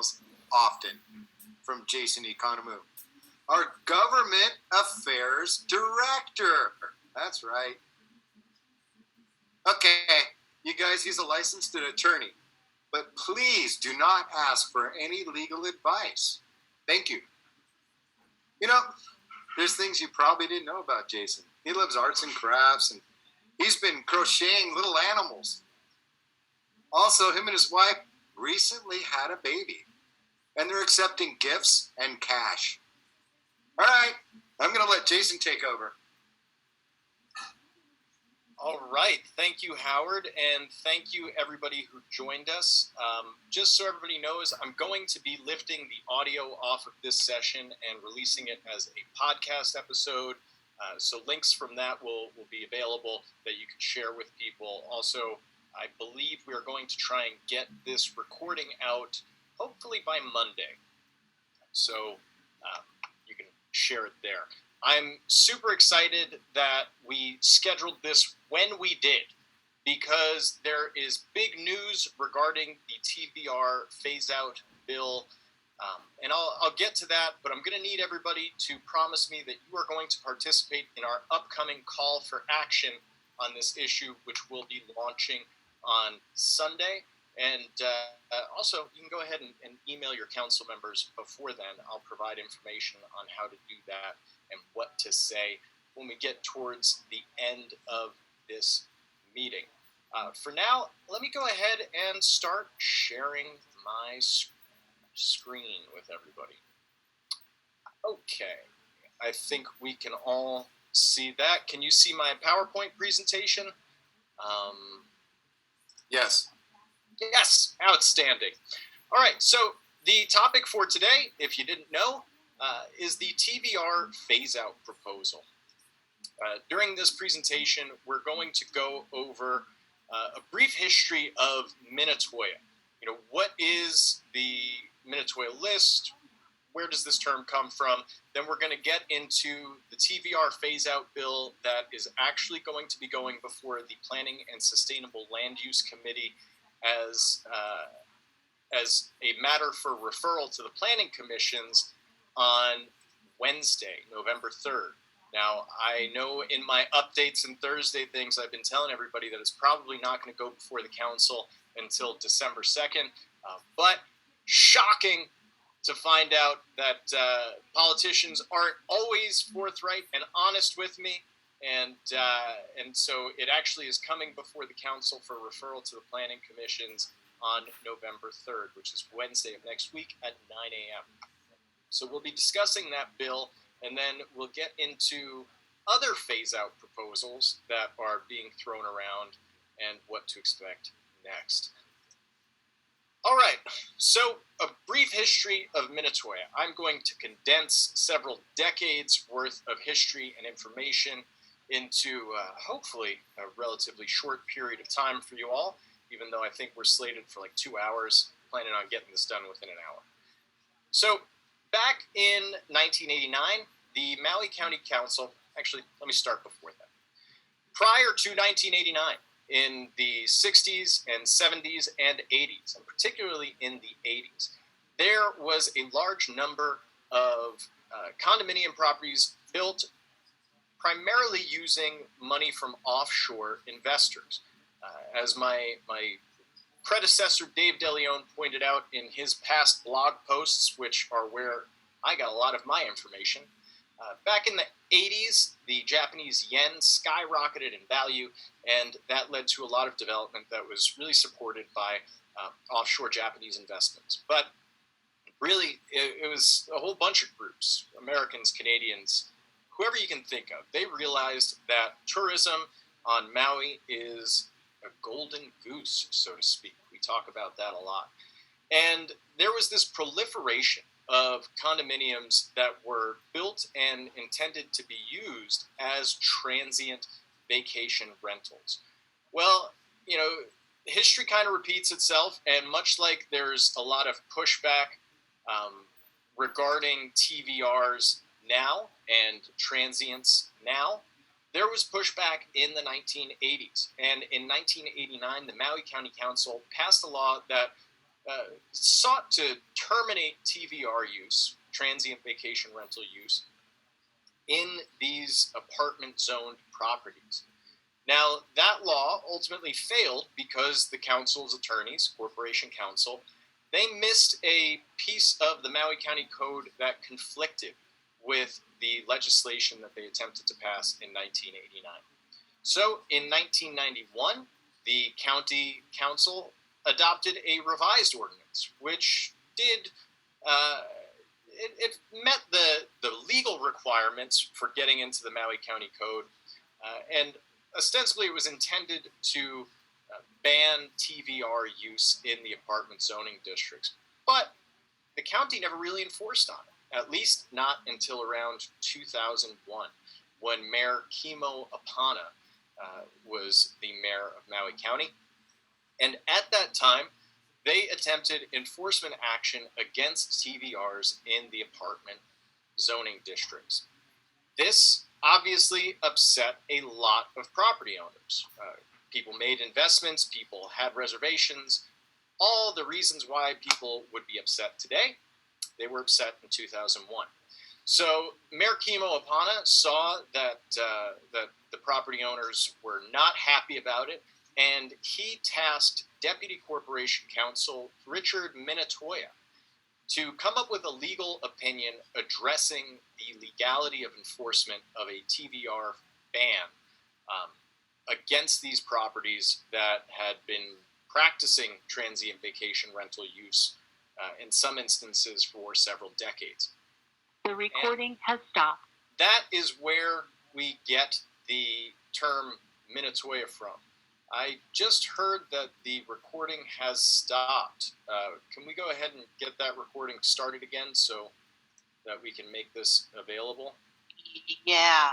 emails often from Jason Economou, our Government Affairs Director. That's right. Okay, you guys, he's a licensed attorney, but please do not ask for any legal advice. Thank you. You know, there's things you probably didn't know about Jason. He loves arts and crafts, and he's been crocheting little animals. Also, him and his wife recently had a baby, and they're accepting gifts and cash. All right, I'm going to let Jason take over. All right. Thank you, Howard, and thank you, everybody who joined us. Just so everybody knows, I'm going to be lifting the audio off of this session and releasing it as a podcast episode. So links from that will be available that you can share with people. Also, I believe we are going to try and get this recording out hopefully by Monday. So you can share it there. I'm super excited that we scheduled this when we did, because there is big news regarding the TVR Phase Out bill. And I'll get to that, but I'm going to need everybody to promise me that you are going to participate in our upcoming call for action on this issue, which will be launching on Sunday. And also, you can go ahead and email your council members before then. I'll provide information on how to do that and what to say when we get towards the end of this meeting. For now, let me go ahead and start sharing my screen with everybody. Okay, I think we can all see that. Can you see my PowerPoint presentation? Yes. Yes, outstanding. All right, so the topic for today, if you didn't know, is the TVR Phase Out proposal. During this presentation, we're going to go over a brief history of Minatoya. You know, what is the Minatoya list? Where does this term come from? Then we're going to get into the TVR Phase Out bill that is actually going to be going before the Planning and Sustainable Land Use Committee as a matter for referral to the planning commissions on Wednesday, November 3rd. Now, I know in my updates and Thursday things, I've been telling everybody that it's probably not going to go before the council until December 2nd, but shocking to find out that politicians aren't always forthright and honest with me, and so it actually is coming before the council for referral to the planning commissions on November 3rd, which is Wednesday of next week at 9 a.m. So we'll be discussing that bill, and then we'll get into other phase-out proposals that are being thrown around and what to expect next. All right, so a brief history of Minatoya. I'm going to condense several decades worth of history and information into hopefully a relatively short period of time for you all, even though I think we're slated for like 2 hours, planning on getting this done within an hour. So back in 1989, the Maui County Council, actually, let me start before that. Prior to 1989, in the 60s and 70s and 80s, and particularly in the 80s, there was a large number of condominium properties built primarily using money from offshore investors. As my predecessor, Dave DeLeon, pointed out in his past blog posts, which are where I got a lot of my information, back in the 80s, the Japanese yen skyrocketed in value, and that led to a lot of development that was really supported by offshore Japanese investments. But really, it was a whole bunch of groups, Americans, Canadians, whoever you can think of. They realized that tourism on Maui is a golden goose, so to speak. We talk about that a lot. And there was this proliferation of condominiums that were built and intended to be used as transient vacation rentals. Well, you know, history kind of repeats itself, and much like there's a lot of pushback regarding TVRs now and transients now, there was pushback in the 1980s. And in 1989, the Maui County Council passed a law that sought to terminate TVR use, transient vacation rental use, in these apartment zoned properties. Now, that law ultimately failed because the council's attorneys, Corporation Counsel, they missed a piece of the Maui County Code that conflicted with the legislation that they attempted to pass in 1989. So in 1991, the county council adopted a revised ordinance, which did it met the legal requirements for getting into the Maui County Code, and ostensibly it was intended to ban TVR use in the apartment zoning districts. But the county never really enforced on it, at least not until around 2001, when Mayor Kimo Apana was the mayor of Maui County. And at that time, they attempted enforcement action against TVRs in the apartment zoning districts. This obviously upset a lot of property owners. People made investments, people had reservations, all the reasons why people would be upset today, they were upset in 2001. So Mayor Kimo Apana saw that the property owners were not happy about it, and he tasked Deputy Corporation Counsel Richard Minatoya to come up with a legal opinion addressing the legality of enforcement of a TVR ban against these properties that had been practicing transient vacation rental use in some instances for several decades. The recording has stopped. That is where we get the term Minatoya from. I just heard that the recording has stopped. Can we go ahead and get that recording started again so that we can make this available? Yeah.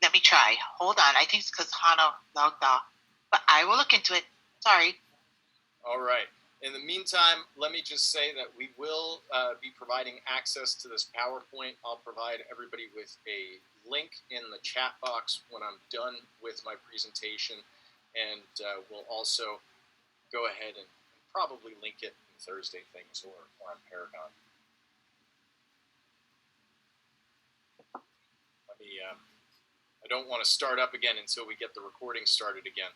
Let me try. Hold on. I think it's because Hana logged off. But I will look into it. Sorry. All right. In the meantime, let me just say that we will be providing access to this PowerPoint. I'll provide everybody with a link in the chat box when I'm done with my presentation. And we'll also go ahead and probably link it in Thursday Things or on Paragon. Let me, I don't want to start up again until we get the recording started again.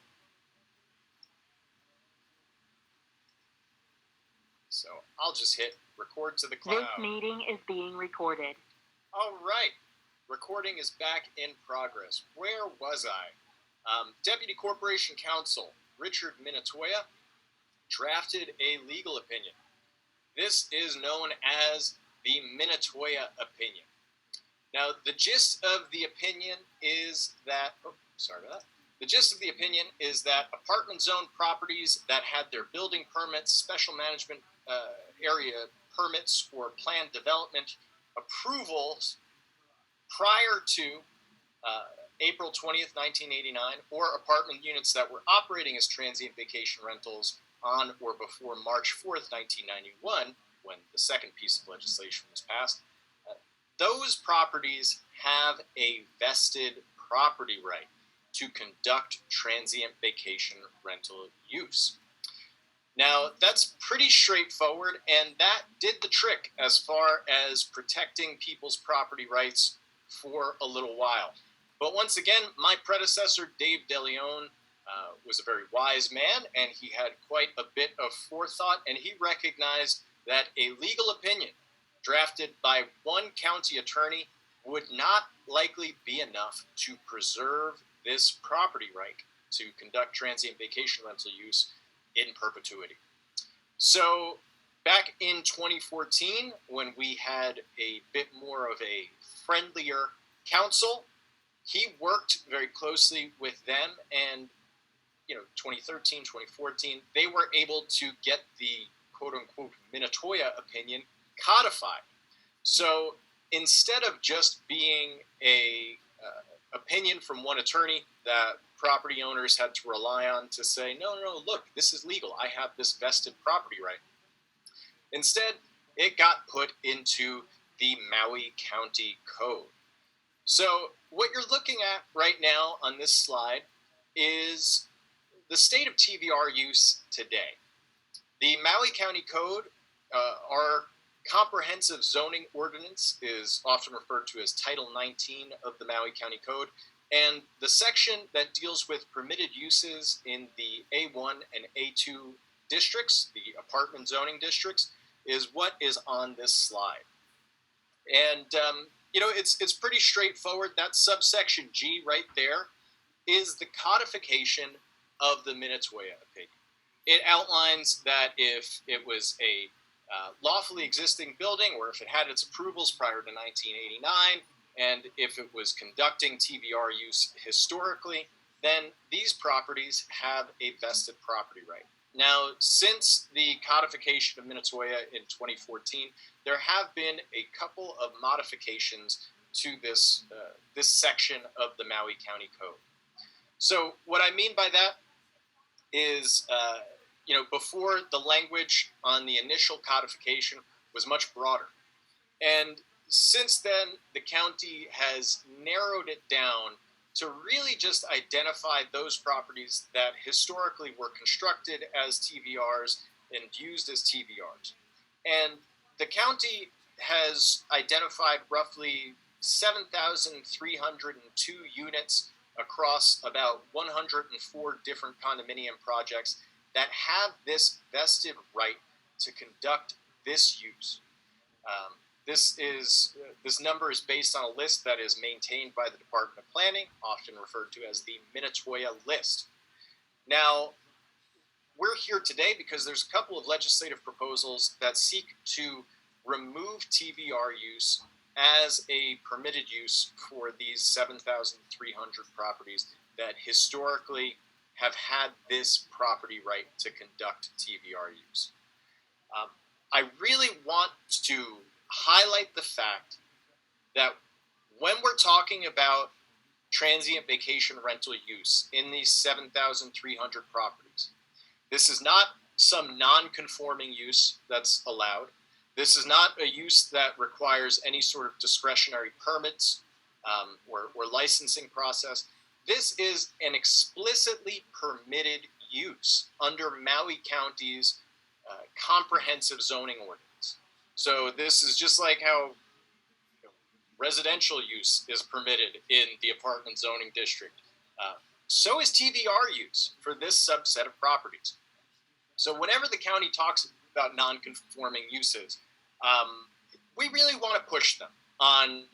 So I'll just hit record to the cloud. This meeting is being recorded. All right. Recording is back in progress. Where was I? Deputy Corporation Counsel Richard Minatoya drafted a legal opinion. This is known as the Minatoya Opinion. Now, the gist of the opinion is that, The gist of the opinion is that apartment zone properties that had their building permits, special management area permits, or planned development approvals prior to April 20th, 1989, or apartment units that were operating as transient vacation rentals on or before March 4th, 1991, when the second piece of legislation was passed, those properties have a vested property right to conduct transient vacation rental use. Now, that's pretty straightforward, and that did the trick as far as protecting people's property rights for a little while. But once again, my predecessor, Dave DeLeon, was a very wise man, and he had quite a bit of forethought, and he recognized that a legal opinion drafted by one county attorney would not likely be enough to preserve this property right to conduct transient vacation rental use in perpetuity. So back in 2014, when we had a bit more of a friendlier council, he worked very closely with them, and 2013, 2014, they were able to get the quote-unquote Minatoya opinion codified. So instead of just being a opinion from one attorney that property owners had to rely on to say, no, look, this is legal. I have this vested property right. Instead, it got put into the Maui County Code. So what you're looking at right now on this slide is the state of TVR use today. The Maui County Code our comprehensive zoning ordinance is often referred to as Title 19 of the Maui County Code, and the section that deals with permitted uses in the A1 and A2 districts, the apartment zoning districts, is what is on this slide. And it's pretty straightforward. That subsection G right there is the codification of the Minatoya Opinion. It outlines that if it was a lawfully existing building, or if it had its approvals prior to 1989, and if it was conducting TVR use historically, then these properties have a vested property right. Now, since the codification of Minatoya in 2014, there have been a couple of modifications to this section of the Maui County Code. So what I mean by that is, before, the language on the initial codification was much broader. And since then, the county has narrowed it down to really just identify those properties that historically were constructed as TVRs and used as TVRs. And the county has identified roughly 7,302 units across about 104 different condominium projects that have this vested right to conduct this use. This number is based on a list that is maintained by the Department of Planning, often referred to as the Minatoya list. Now, we're here today because there's a couple of legislative proposals that seek to remove TVR use as a permitted use for these 7,300 properties that historically have had this property right to conduct TVR use. I really want to highlight the fact that when we're talking about transient vacation rental use in these 7,300 properties, this is not some non-conforming use that's allowed. This is not a use that requires any sort of discretionary permits or licensing process. This is an explicitly permitted use under Maui County's comprehensive zoning ordinance. So this is just like how residential use is permitted in the apartment zoning district. So is TVR use for this subset of properties. So whenever the county talks about non-conforming uses, we really want to push them on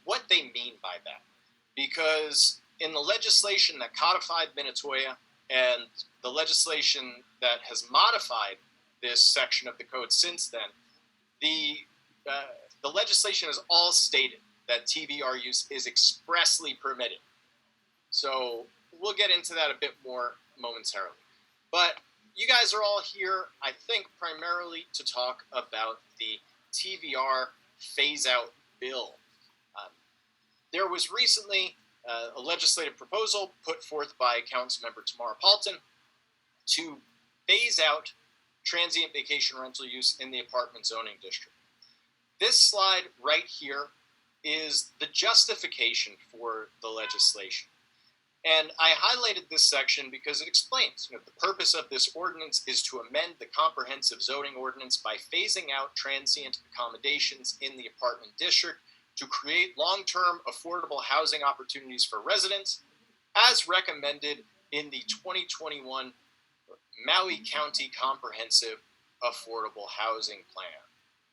what they mean by that. Because in the legislation that codified Minatoya and the legislation that has modified this section of the code since then, the legislation has all stated that TVR use is expressly permitted. So we'll get into that a bit more momentarily. But you guys are all here, I think, primarily to talk about the TVR Phase Out bill. There was recently a legislative proposal put forth by Councilmember Tamara Paulton to phase out transient vacation rental use in the apartment zoning district. This slide right here is the justification for the legislation. And I highlighted this section because it explains, the purpose of this ordinance is to amend the comprehensive zoning ordinance by phasing out transient accommodations in the apartment district to create long-term affordable housing opportunities for residents, as recommended in the 2021 Maui County Comprehensive Affordable Housing Plan.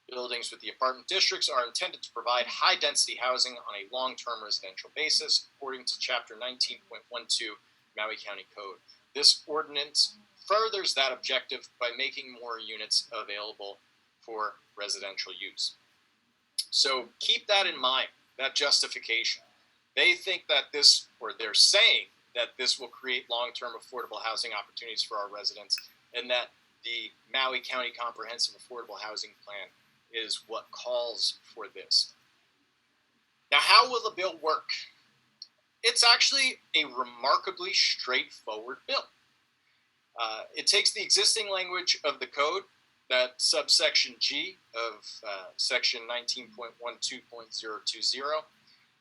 Buildings with the apartment districts are intended to provide high-density housing on a long-term residential basis, according to Chapter 19.12 Maui County Code. This ordinance furthers that objective by making more units available for residential use. So keep that in mind, that justification. They think that this, or they're saying that this will create long-term affordable housing opportunities for our residents, and that the Maui County Comprehensive Affordable Housing Plan is what calls for this. Now, how will the bill work? It's actually a remarkably straightforward bill. It takes the existing language of the code, that subsection G of section 19.12.020,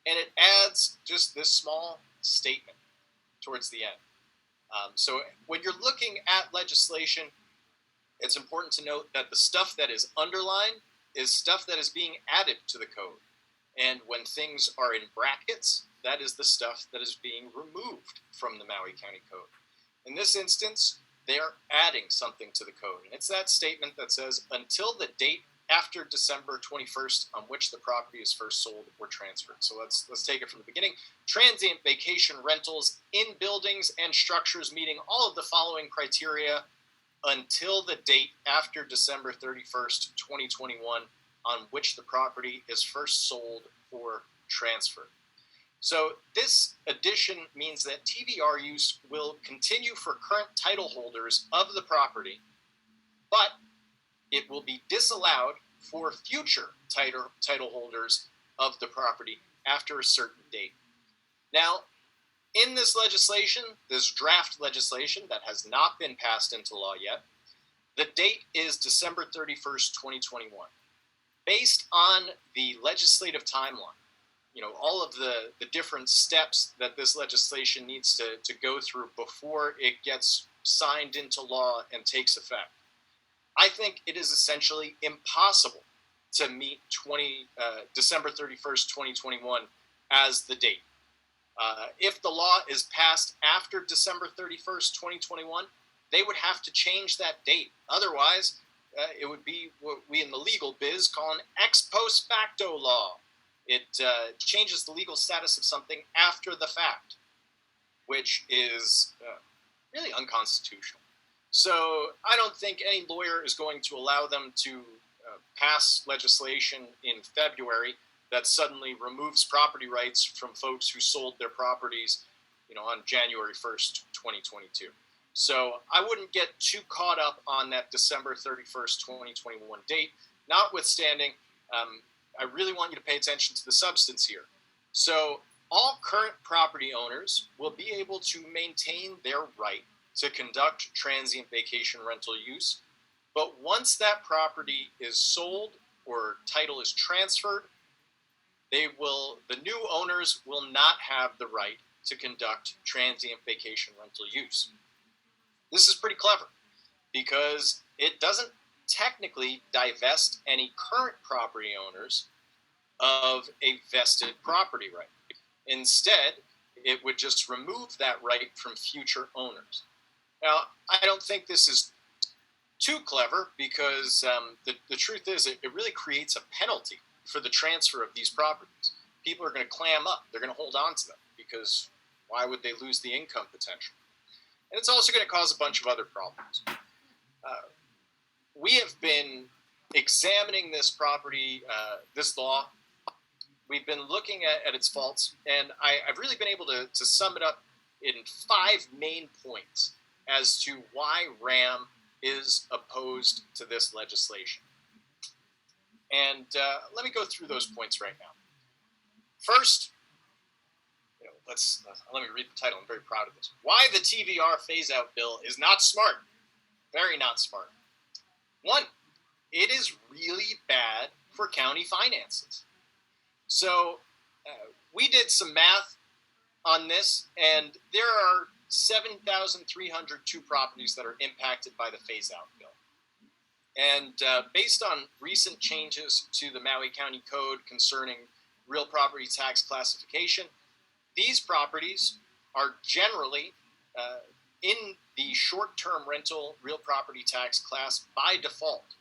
and it adds just this small statement towards the end. So when you're looking at legislation, it's important to note that the stuff that is underlined is stuff that is being added to the code. And when things are in brackets, that is the stuff that is being removed from the Maui County Code. In this instance, they are adding something to the code. And it's that statement that says, until the date after December 21st on which the property is first sold or transferred. So let's take it from the beginning. Transient vacation rentals in buildings and structures meeting all of the following criteria until the date after December 31st, 2021, on which the property is first sold or transferred. So this addition means that TVR use will continue for current title holders of the property, but it will be disallowed for future title holders of the property after a certain date. Now, in this legislation, this draft legislation that has not been passed into law yet, the date is December 31st, 2021. Based on the legislative timeline, all of the different steps that this legislation needs to go through before it gets signed into law and takes effect, I think it is essentially impossible to meet December 31st, 2021 as the date. If the law is passed after December 31st, 2021, they would have to change that date. Otherwise, it would be what we in the legal biz call an ex post facto law. It changes the legal status of something after the fact, which is really unconstitutional. So I don't think any lawyer is going to allow them to pass legislation in February that suddenly removes property rights from folks who sold their properties, on January 1st, 2022. So I wouldn't get too caught up on that December 31st, 2021 date. Notwithstanding, I really want you to pay attention to the substance here. So all current property owners will be able to maintain their right to conduct transient vacation rental use. But once that property is sold or title is transferred, the new owners will not have the right to conduct transient vacation rental use. This is pretty clever because it doesn't technically divest any current property owners of a vested property right. Instead, it would just remove that right from future owners. Now, I don't think this is too clever because the truth is it really creates a penalty for the transfer of these properties. People are going to clam up. They're going to hold on to them because why would they lose the income potential? And it's also going to cause a bunch of other problems. We have been examining this property, this law. We've been looking at its faults, and I've really been able to sum it up in 5 main points as to why RAM is opposed to this legislation. And let me go through those points right now. First, let me read the title. I'm very proud of this. Why the TVR Phase Out bill is not smart. Very not smart. 1, it is really bad for county finances. So we did some math on this, and there are 7,302 properties that are impacted by the Phase Out bill. And based on recent changes to the Maui County Code concerning real property tax classification, these properties are generally in the short-term rental real property tax class by default.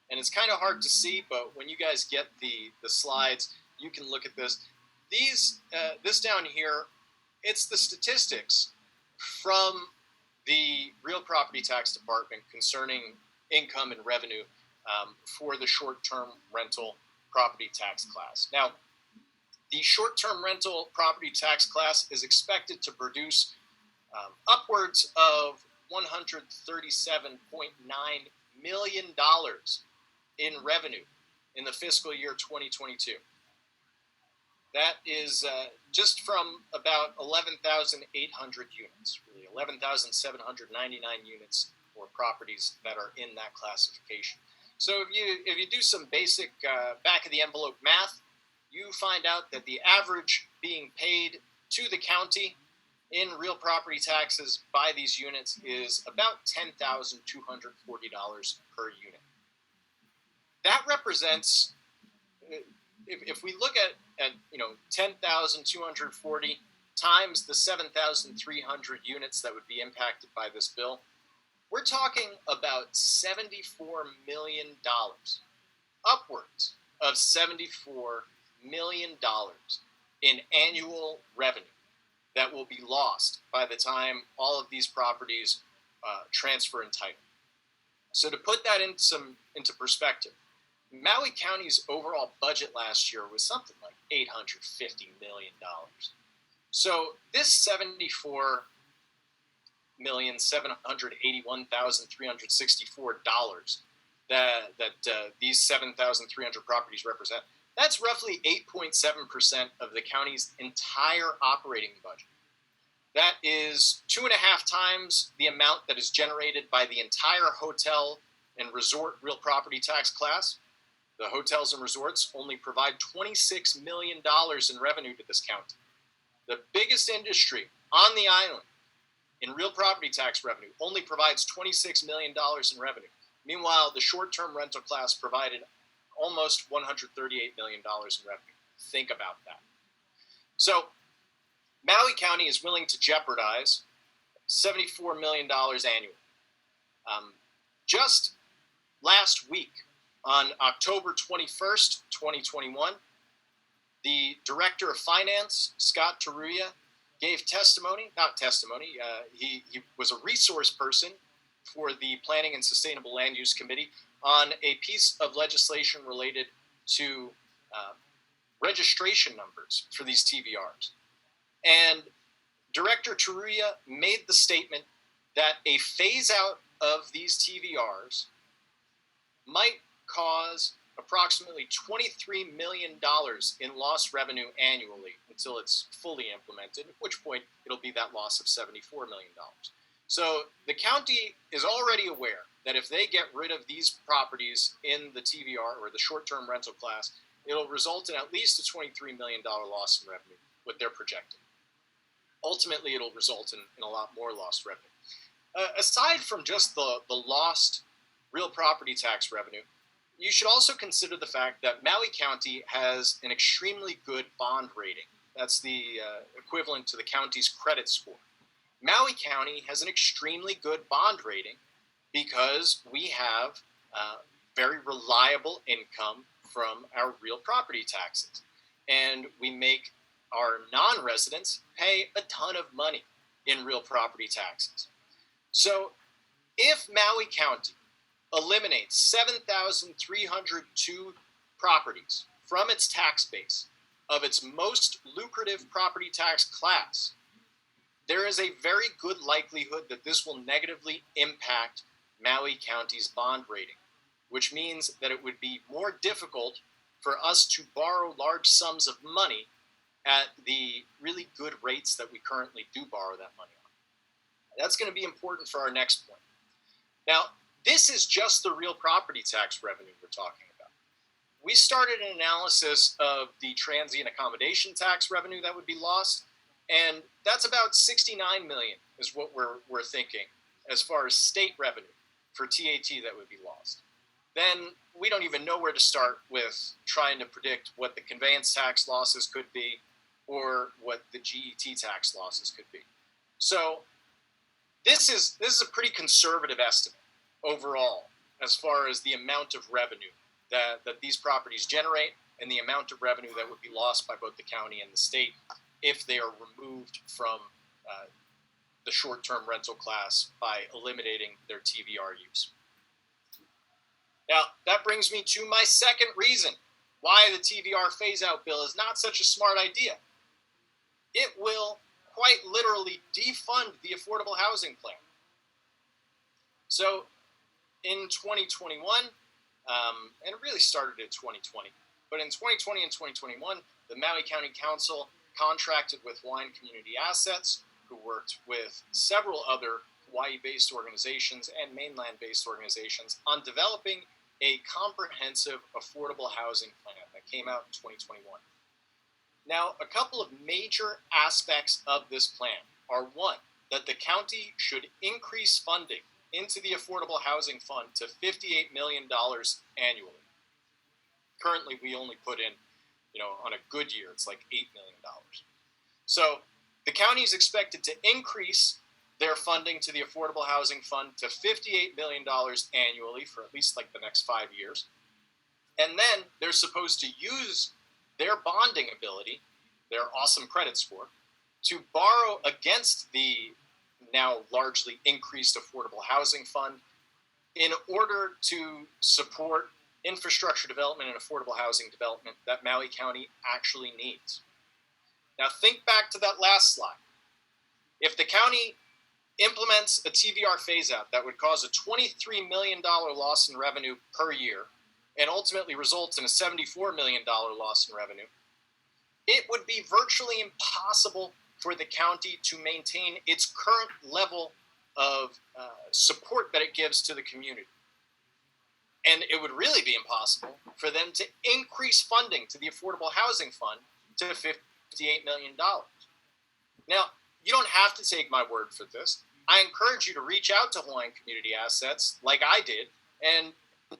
And it's kind of hard to see, but when you guys get the slides, you can look at this. This down here, it's the statistics from the real property tax department concerning income and revenue for the short-term rental property tax class. Now, the short-term rental property tax class is expected to produce upwards of $137.9 million in revenue in the fiscal year 2022. That is just from about 11,800 units, really 11,799 units or properties that are in that classification. So if you do some basic back-of-the-envelope math, you find out that the average being paid to the county in real property taxes by these units is about $10,240 per unit. That represents, if we look at 10,240 times the 7,300 units that would be impacted by this bill, we're talking about $74 million, upwards of $74 million in annual revenue that will be lost by the time all of these properties transfer in title. So to put that into perspective, Maui County's overall budget last year was something like $850 million. So this $74,781,364 that these 7,300 properties represent, that's roughly 8.7% of the county's entire operating budget. That is 2.5 times the amount that is generated by the entire hotel and resort real property tax class. The hotels and resorts only provide $26 million in revenue to this county. The biggest industry on the island in real property tax revenue only provides $26 million in revenue. Meanwhile, the short-term rental class provided almost $138 million in revenue. Think about that. So Maui County is willing to jeopardize $74 million annually. Just last week, on October 21st, 2021, the Director of Finance, Scott Teruya, gave testimony, he was a resource person for the Planning and Sustainable Land Use Committee on a piece of legislation related to registration numbers for these TVRs. And Director Teruya made the statement that a phase out of these TVRs might cause approximately $23 million in lost revenue annually until it's fully implemented, at which point it'll be that loss of $74 million. So the county is already aware that if they get rid of these properties in the TVR or the short-term rental class, it'll result in at least a $23 million loss in revenue, what they're projecting. Ultimately, it'll result in a lot more lost revenue. Aside from just the lost real property tax revenue, you should also consider the fact that Maui County has an extremely good bond rating. That's the equivalent to the county's credit score. Maui County has an extremely good bond rating because we have very reliable income from our real property taxes. And we make our non-residents pay a ton of money in real property taxes. So if Maui County eliminates 7,302 properties from its tax base of its most lucrative property tax class, there is a very good likelihood that this will negatively impact Maui County's bond rating, which means that it would be more difficult for us to borrow large sums of money at the really good rates that we currently do borrow that money on. That's going to be important for our next point. Now, this is just the real property tax revenue we're talking about. We started an analysis of the transient accommodation tax revenue that would be lost, and that's about $69 million is what we're thinking as far as state revenue for TAT that would be lost. Then we don't even know where to start with trying to predict what the conveyance tax losses could be or what the GET tax losses could be. So this is a pretty conservative estimate overall as far as the amount of revenue that these properties generate and the amount of revenue that would be lost by both the county and the state if they are removed from the short-term rental class by eliminating their TVR use. Now, that brings me to my second reason why the TVR phase-out bill is not such a smart idea. It will quite literally defund the affordable housing plan. So in 2021, and it really started in 2020, but in 2020 and 2021, the Maui County Council contracted with Hawaiian Community Assets, who worked with several other Hawaii-based organizations and mainland-based organizations on developing a comprehensive affordable housing plan that came out in 2021. Now, a couple of major aspects of this plan are one, that the county should increase funding into the Affordable Housing Fund to $58 million annually. Currently, we only put in, on a good year, it's like $8 million. So the county is expected to increase their funding to the Affordable Housing Fund to $58 million annually for at least like the next 5 years. And then they're supposed to use their bonding ability, their awesome credit score, to borrow against the now largely increased Affordable Housing Fund in order to support infrastructure development and affordable housing development that Maui County actually needs. Now think back to that last slide. If the county implements a TVR phase out that would cause a $23 million loss in revenue per year and ultimately results in a $74 million loss in revenue, it would be virtually impossible for the county to maintain its current level of support that it gives to the community. And it would really be impossible for them to increase funding to the Affordable Housing Fund to $58 million. Now, you don't have to take my word for this. I encourage you to reach out to Hawaiian Community Assets like I did, and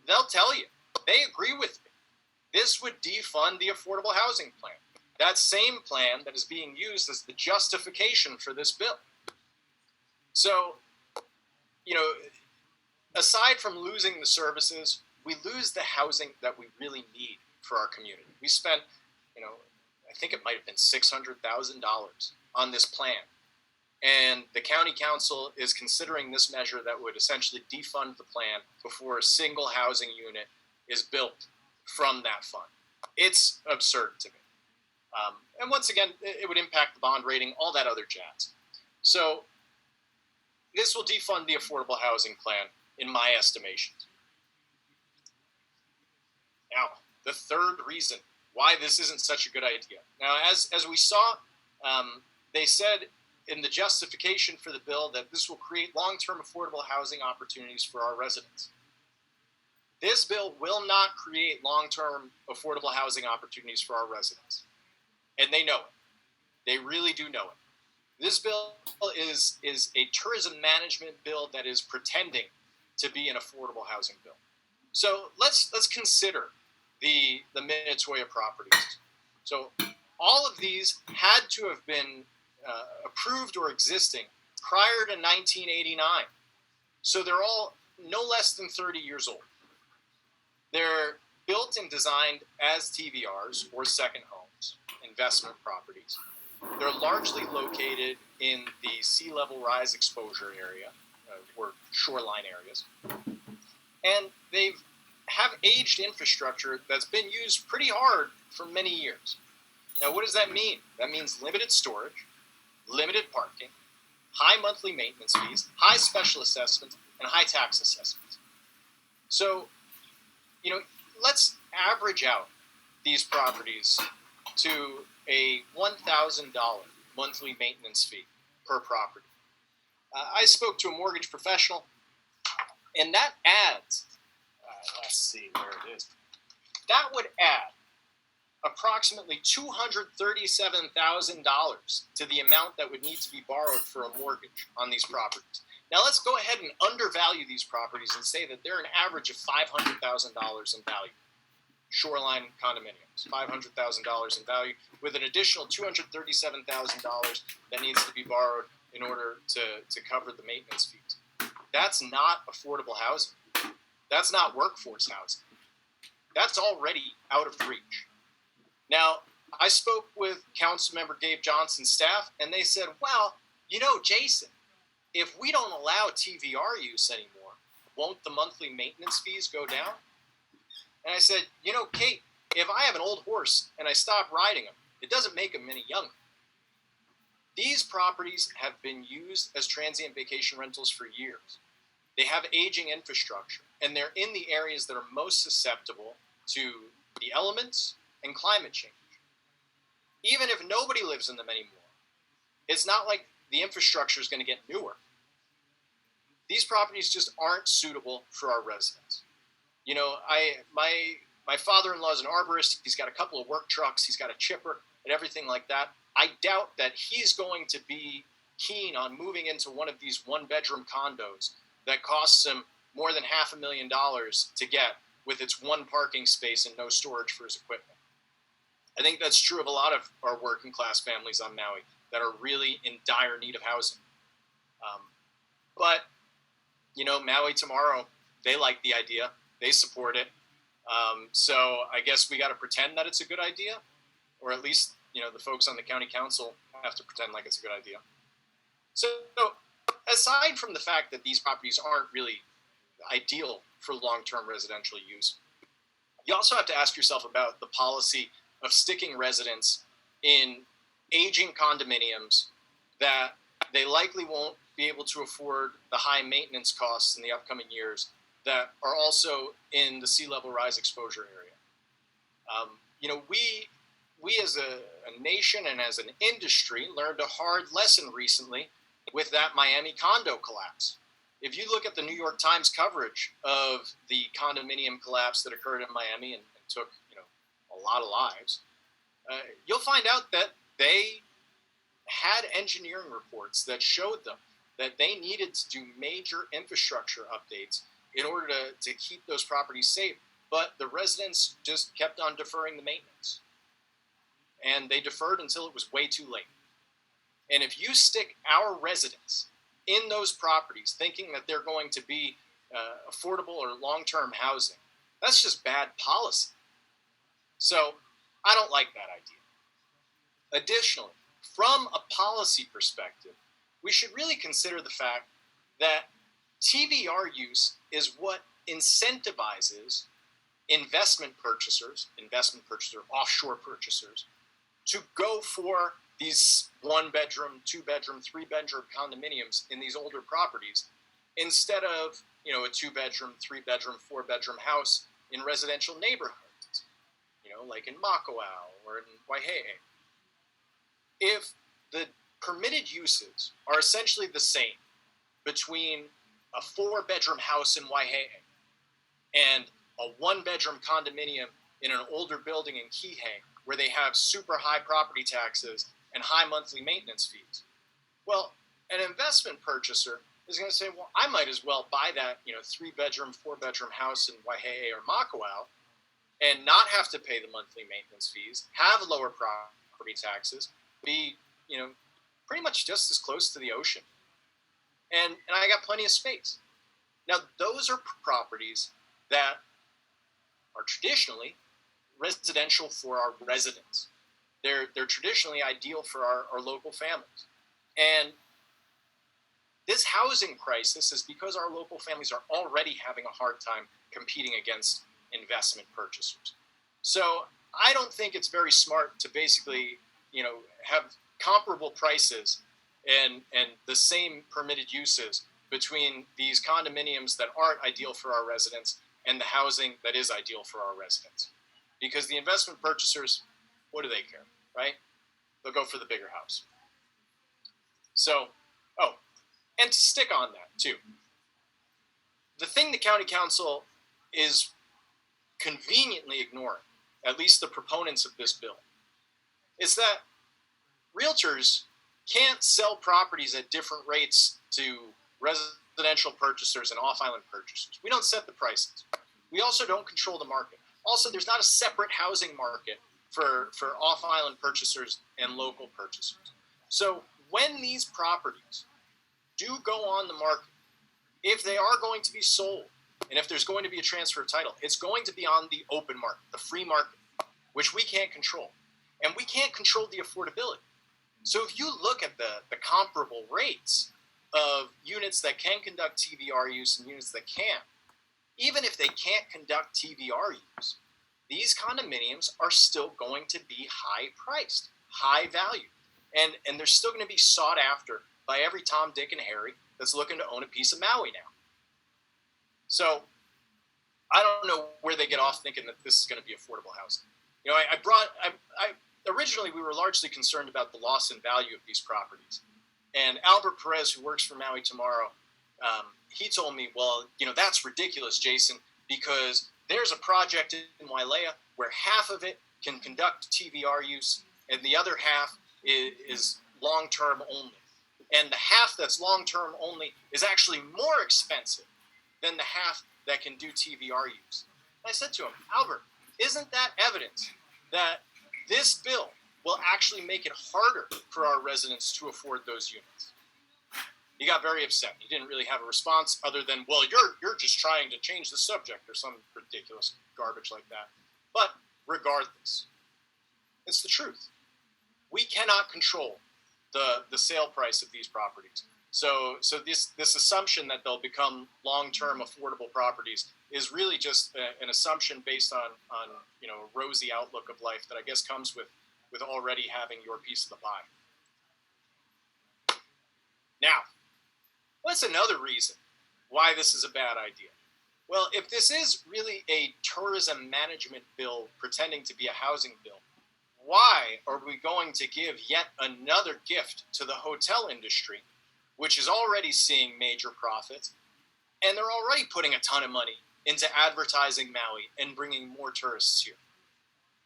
they'll tell you. They agree with me. This would defund the Affordable Housing Plan. That same plan that is being used as the justification for this bill. So, aside from losing the services, we lose the housing that we really need for our community. We spent, I think it might have been $600,000 on this plan. And the county council is considering this measure that would essentially defund the plan before a single housing unit is built from that fund. It's absurd to me. And once again, it would impact the bond rating, all that other jazz. So this will defund the Affordable Housing Plan, in my estimations. Now, the third reason why this isn't such a good idea. Now, as we saw, they said in the justification for the bill that this will create long-term affordable housing opportunities for our residents. This bill will not create long-term affordable housing opportunities for our residents. And they know it. They really do know it. This bill is a tourism management bill that is pretending to be an affordable housing bill. So let's consider the Minatoya properties. So all of these had to have been approved or existing prior to 1989. So they're all no less than 30 years old. They're built and designed as TVRs, or second homes, investment properties. They're largely located in the sea level rise exposure area, or shoreline areas. And they have aged infrastructure that's been used pretty hard for many years. Now, what does that mean? That means limited storage, limited parking, high monthly maintenance fees, high special assessments, and high tax assessments. So, let's average out these properties to a $1,000 monthly maintenance fee per property. I spoke to a mortgage professional, and that adds, let's see where it is, that would add approximately $237,000 to the amount that would need to be borrowed for a mortgage on these properties. Now let's go ahead and undervalue these properties and say that they're an average of $500,000 in value. Shoreline condominiums, $500,000 in value, with an additional $237,000 that needs to be borrowed in order to cover the maintenance fees. That's not affordable housing. That's not workforce housing. That's already out of reach. Now, I spoke with Councilmember Gabe Johnson's staff, and they said, well, Jason, if we don't allow TVR use anymore, won't the monthly maintenance fees go down? And I said, Kate, if I have an old horse and I stop riding him, it doesn't make him any younger. These properties have been used as transient vacation rentals for years. They have aging infrastructure, and they're in the areas that are most susceptible to the elements and climate change. Even if nobody lives in them anymore, it's not like the infrastructure is going to get newer. These properties just aren't suitable for our residents. My father-in-law is an arborist. He's got a couple of work trucks. He's got a chipper and everything like that. I doubt that he's going to be keen on moving into one of these one-bedroom condos that costs him more than $500,000 to get, with its one parking space and no storage for his equipment. I think that's true of a lot of our working class families on Maui that are really in dire need of housing. But, Maui Tomorrow, they like the idea. They support it. So I guess we got to pretend that it's a good idea, or at least, the folks on the county council have to pretend like it's a good idea. So aside from the fact that these properties aren't really ideal for long-term residential use, you also have to ask yourself about the policy of sticking residents in aging condominiums that they likely won't be able to afford the high maintenance costs in the upcoming years that are also in the sea level rise exposure area. We as a nation and as an industry learned a hard lesson recently with that Miami condo collapse. If you look at the New York Times coverage of the condominium collapse that occurred in Miami and took, a lot of lives, you'll find out that they had engineering reports that showed them that they needed to do major infrastructure updates in order to keep those properties safe. But the residents just kept on deferring the maintenance. And they deferred until it was way too late. And if you stick our residents in those properties thinking that they're going to be affordable or long-term housing, that's just bad policy. So I don't like that idea. Additionally, from a policy perspective, we should really consider the fact that TVR use is what incentivizes investment purchasers, offshore purchasers, to go for these 1-bedroom, 2-bedroom, 3-bedroom condominiums in these older properties instead of, a 2-bedroom, 3-bedroom, 4-bedroom house in residential neighborhoods, like in Makawao or in Waihehe. If the permitted uses are essentially the same between a 4-bedroom house in Waihehe and a 1-bedroom condominium in an older building in Kihei, where they have super high property taxes and high monthly maintenance fees. Well, an investment purchaser is going to say, well, I might as well buy that, 3-bedroom, 4-bedroom house in Waihehe or Makawao and not have to pay the monthly maintenance fees, have lower property taxes, be, pretty much just as close to the ocean. And I got plenty of space. Now, those are properties that are traditionally residential for our residents. They're traditionally ideal for our local families. And this housing crisis is because our local families are already having a hard time competing against investment purchasers. So I don't think it's very smart to basically, have comparable prices and the same permitted uses between these condominiums that aren't ideal for our residents and the housing that is ideal for our residents. Because the investment purchasers, what do they care, right? They'll go for the bigger house. So, and to stick on that too, the thing the county council is conveniently ignoring, at least the proponents of this bill, is that realtors can't sell properties at different rates to residential purchasers and off-island purchasers. We don't set the prices. We also don't control the market. Also, there's not a separate housing market for off-island purchasers and local purchasers. So when these properties do go on the market, if they are going to be sold, and if there's going to be a transfer of title, it's going to be on the open market, the free market, which we can't control. And we can't control the affordability. So if you look at the comparable rates of units that can conduct TVR use and units that can't, even if they can't conduct TVR use, these condominiums are still going to be high priced, high value. And they're still going to be sought after by every Tom, Dick, and Harry that's looking to own a piece of Maui now. So I don't know where they get off thinking that this is going to be affordable housing. Originally, we were largely concerned about the loss in value of these properties. And Albert Perez, who works for Maui Tomorrow, he told me, well, that's ridiculous, Jason, because there's a project in Wailea where half of it can conduct TVR use and the other half is long-term only. And the half that's long-term only is actually more expensive than the half that can do TVR use. And I said to him, Albert, isn't that evidence that this bill will actually make it harder for our residents to afford those units? He got very upset. He didn't really have a response other than, well, you're just trying to change the subject or some ridiculous garbage like that. But regardless, it's the truth. We cannot control the sale price of these properties. So this assumption that they'll become long-term affordable properties is really just an assumption based on a rosy outlook of life that I guess comes with already having your piece of the pie. Now, what's another reason why this is a bad idea? Well, if this is really a tourism management bill pretending to be a housing bill, why are we going to give yet another gift to the hotel industry, which is already seeing major profits, and they're already putting a ton of money into advertising Maui and bringing more tourists here?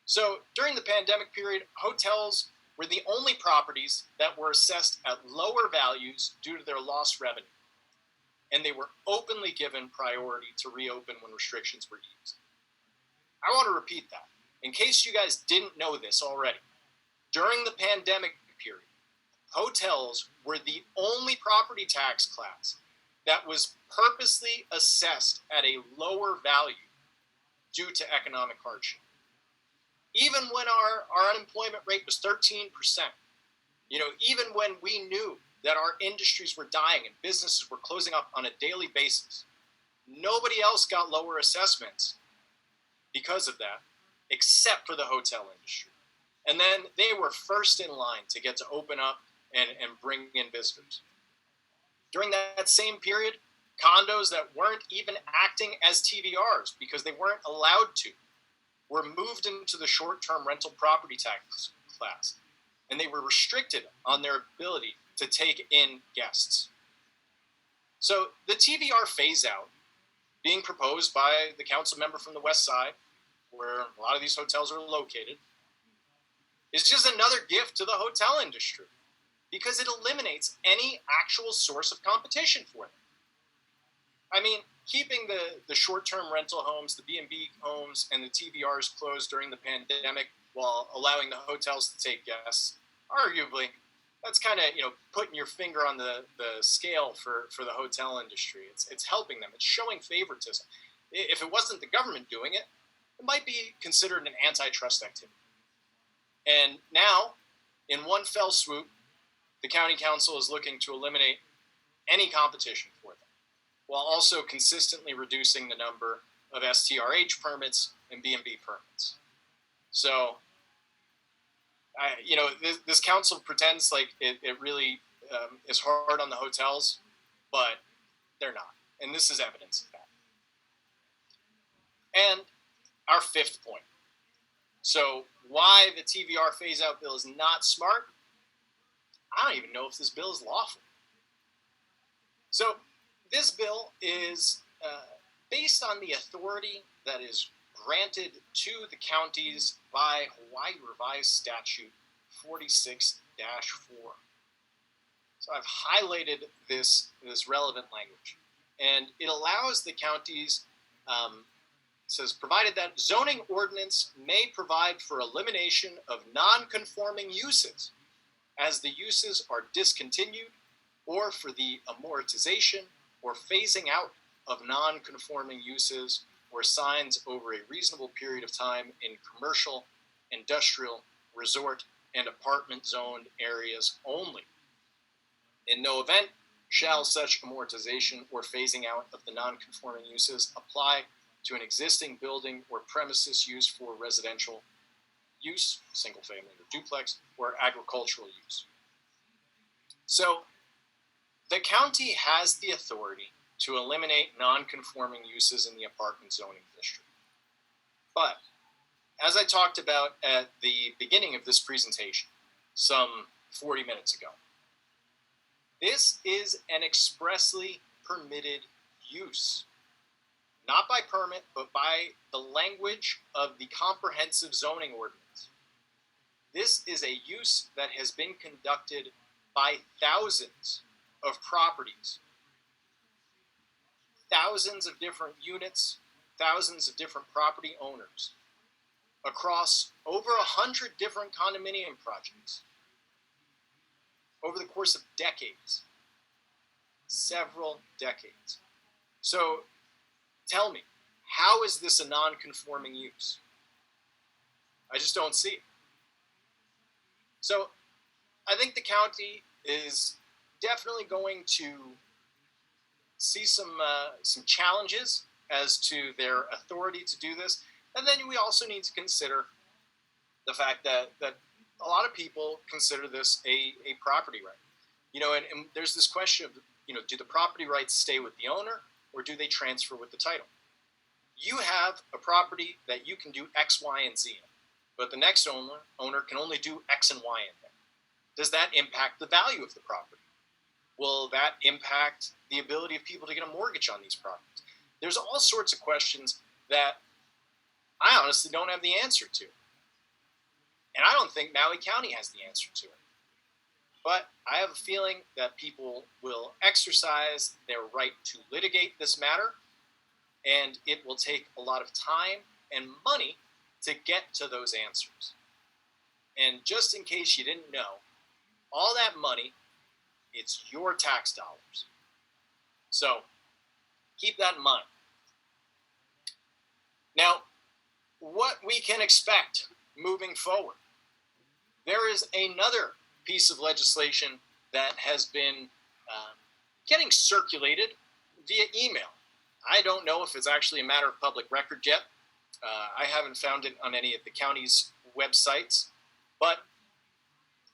So during the pandemic period, hotels were the only properties that were assessed at lower values due to their lost revenue, and they were openly given priority to reopen when restrictions were eased. I want to repeat that, in case you guys didn't know this already. During the pandemic period, hotels were the only property tax class that was purposely assessed at a lower value due to economic hardship. Even when our unemployment rate was 13%, even when we knew that our industries were dying and businesses were closing up on a daily basis, nobody else got lower assessments because of that, except for the hotel industry. And then they were first in line to get to open up and bring in visitors. During that same period, condos that weren't even acting as TVRs because they weren't allowed to were moved into the short-term rental property tax class, and they were restricted on their ability to take in guests. So the TVR phase out being proposed by the council member from the West Side, where a lot of these hotels are located, is just another gift to the hotel industry because it eliminates any actual source of competition for them. I mean, keeping the short-term rental homes, the B&B homes, and the TVRs closed during the pandemic while allowing the hotels to take guests, arguably, that's kind of, putting your finger on the scale for the hotel industry. It's helping them. It's showing favoritism. If it wasn't the government doing it, it might be considered an antitrust activity. And now, in one fell swoop, the county council is looking to eliminate any competition for them, while also consistently reducing the number of STRH permits and B&B permits. So, this council pretends like it really is hard on the hotels, but they're not. And this is evidence of that. And our fifth point. So why the TVR phase-out bill is not smart? I don't even know if this bill is lawful. So this bill is based on the authority that is granted to the counties by Hawaii Revised Statute 46-4. So I've highlighted this relevant language, and it allows the counties, says, provided that zoning ordinance may provide for elimination of non-conforming uses as the uses are discontinued, or for the amortization or phasing out of non-conforming uses or signs over a reasonable period of time in commercial, industrial, resort, and apartment zoned areas only. In no event shall such amortization or phasing out of the non-conforming uses apply to an existing building or premises used for residential use, single family or duplex, or agricultural use. So the county has the authority to eliminate non-conforming uses in the apartment zoning district. But as I talked about at the beginning of this presentation, some 40 minutes ago, this is an expressly permitted use. Not by permit, but by the language of the comprehensive zoning ordinance. This is a use that has been conducted by thousands of properties, thousands of different units, thousands of different property owners across over 100 different condominium projects over the course of decades, several decades. So tell me, how is this a non-conforming use? I just don't see it. So I think the county is definitely going to see some challenges as to their authority to do this. And then we also need to consider the fact that a lot of people consider this a property right. And there's this question of, do the property rights stay with the owner or do they transfer with the title? You have a property that you can do X, Y, and Z in, but the next owner can only do X and Y in there. Does that impact the value of the property? Will that impact the ability of people to get a mortgage on these properties? There's all sorts of questions that I honestly don't have the answer to. And I don't think Maui County has the answer to it. But I have a feeling that people will exercise their right to litigate this matter, and it will take a lot of time and money to get to those answers. And just in case you didn't know, all that money, it's your tax dollars. So keep that in mind. Now, what we can expect moving forward. There is another piece of legislation that has been getting circulated via email. I don't know if it's actually a matter of public record yet. I haven't found it on any of the county's websites, but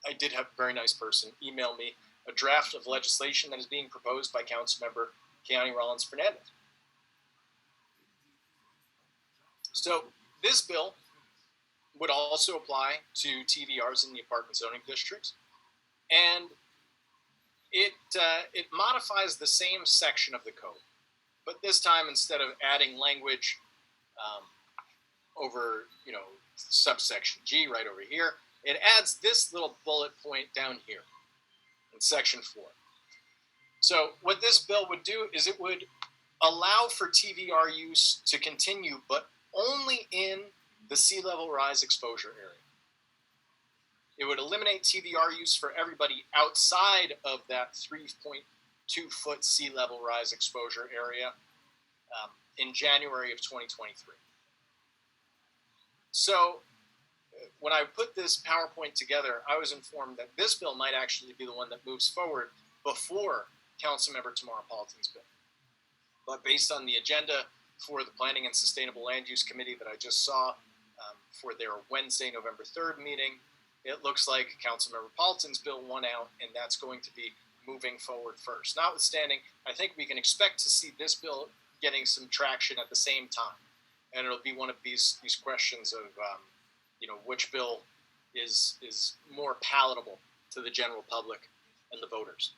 I did have a very nice person email me a draft of legislation that is being proposed by Councilmember Keani Rollins Fernandez. So this bill would also apply to TVRs in the apartment zoning districts, and it modifies the same section of the code, but this time instead of adding language over subsection G right over here, it adds this little bullet point down here in section 4. So what this bill would do is it would allow for TVR use to continue, but only in the sea level rise exposure area. It would eliminate TVR use for everybody outside of that 3.2 foot sea level rise exposure area in January of 2023. So when I put this PowerPoint together, I was informed that this bill might actually be the one that moves forward before Councilmember Tamara-Paulton's bill. But based on the agenda for the Planning and Sustainable Land Use Committee that I just saw for their Wednesday, November 3rd meeting, it looks like Councilmember Paulton's bill won out, and that's going to be moving forward first. Notwithstanding, I think we can expect to see this bill getting some traction at the same time. And it'll be one of these questions of, which bill is more palatable to the general public and the voters.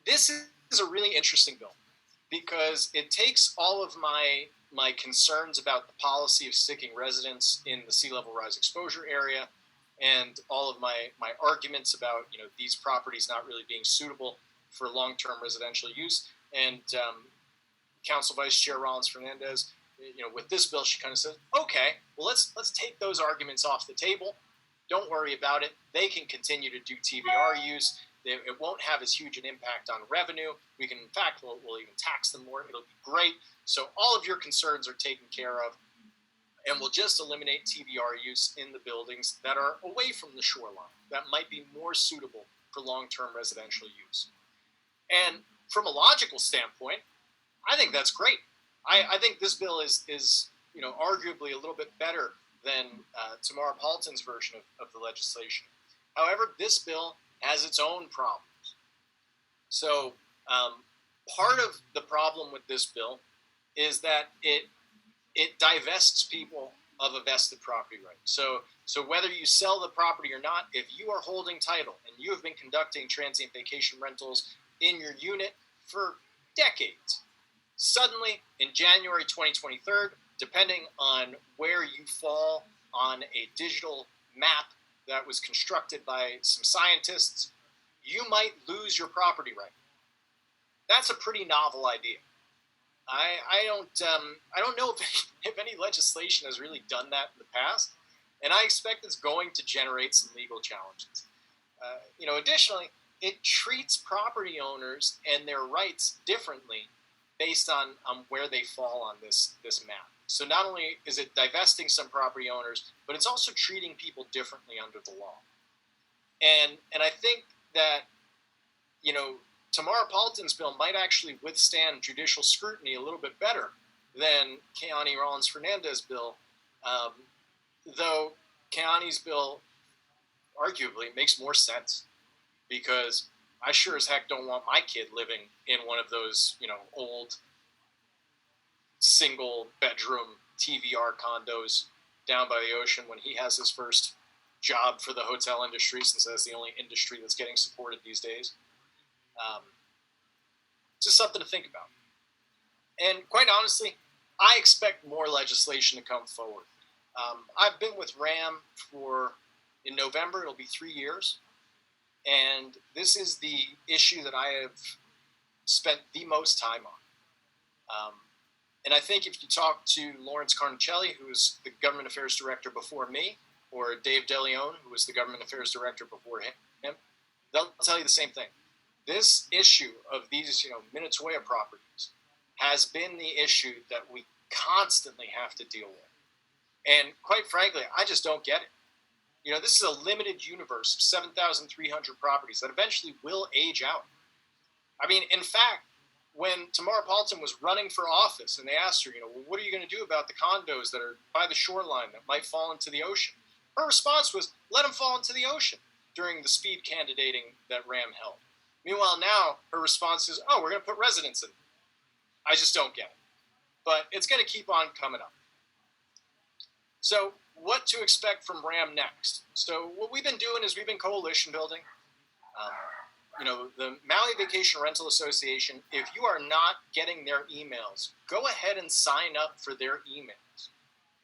This is a really interesting bill because it takes all of my concerns about the policy of sticking residents in the sea level rise exposure area and all of my arguments about these properties not really being suitable for long-term residential use. And Council Vice Chair Rollins Fernandez, with this bill, she kind of says, okay, well, let's take those arguments off the table. Don't worry about it. They can continue to do TVR use. It won't have as huge an impact on revenue. We can, in fact, we'll even tax them more. It'll be great. So all of your concerns are taken care of. And we'll just eliminate TVR use in the buildings that are away from the shoreline, that might be more suitable for long-term residential use. And from a logical standpoint, I think that's great. I think this bill is arguably a little bit better than Tamara Paulton's version of the legislation. However, this bill has its own problems. So part of the problem with this bill is that it divests people of a vested property right. So whether you sell the property or not, if you are holding title and you have been conducting transient vacation rentals in your unit for decades, suddenly in January 2023, depending on where you fall on a digital map that was constructed by some scientists, you might lose your property right. That's a pretty novel idea. I don't know if any legislation has really done that in the past, and I expect it's going to generate some legal challenges. Additionally, it treats property owners and their rights differently based on where they fall on this map. So not only is it divesting some property owners, but it's also treating people differently under the law. And I think that, Tamara Paulton's bill might actually withstand judicial scrutiny a little bit better than Keani Rollins Fernandez's bill, though Keani's bill arguably makes more sense, because I sure as heck don't want my kid living in one of those, old single bedroom TVR condos down by the ocean when he has his first job for the hotel industry, since that's the only industry that's getting supported these days. Just something to think about. And quite honestly, I expect more legislation to come forward. I've been with RAM in November, it'll be 3 years. And this is the issue that I have spent the most time on. And I think if you talk to Lawrence Carnicelli, who was the government affairs director before me, or Dave DeLeon, who was the government affairs director before him, they'll tell you the same thing. This issue of these, Minatoya properties has been the issue that we constantly have to deal with. And quite frankly, I just don't get it. This is a limited universe of 7,300 properties that eventually will age out. I mean, in fact, when Tamara Paulton was running for office and they asked her, what are you going to do about the condos that are by the shoreline that might fall into the ocean? Her response was, let them fall into the ocean during the speed candidating that RAM held. Meanwhile, now her response is, we're going to put residents in. I just don't get it. But it's going to keep on coming up. So what to expect from RAM next? So what we've been doing is we've been coalition building. The Maui Vacation Rental Association, if you are not getting their emails, go ahead and sign up for their emails.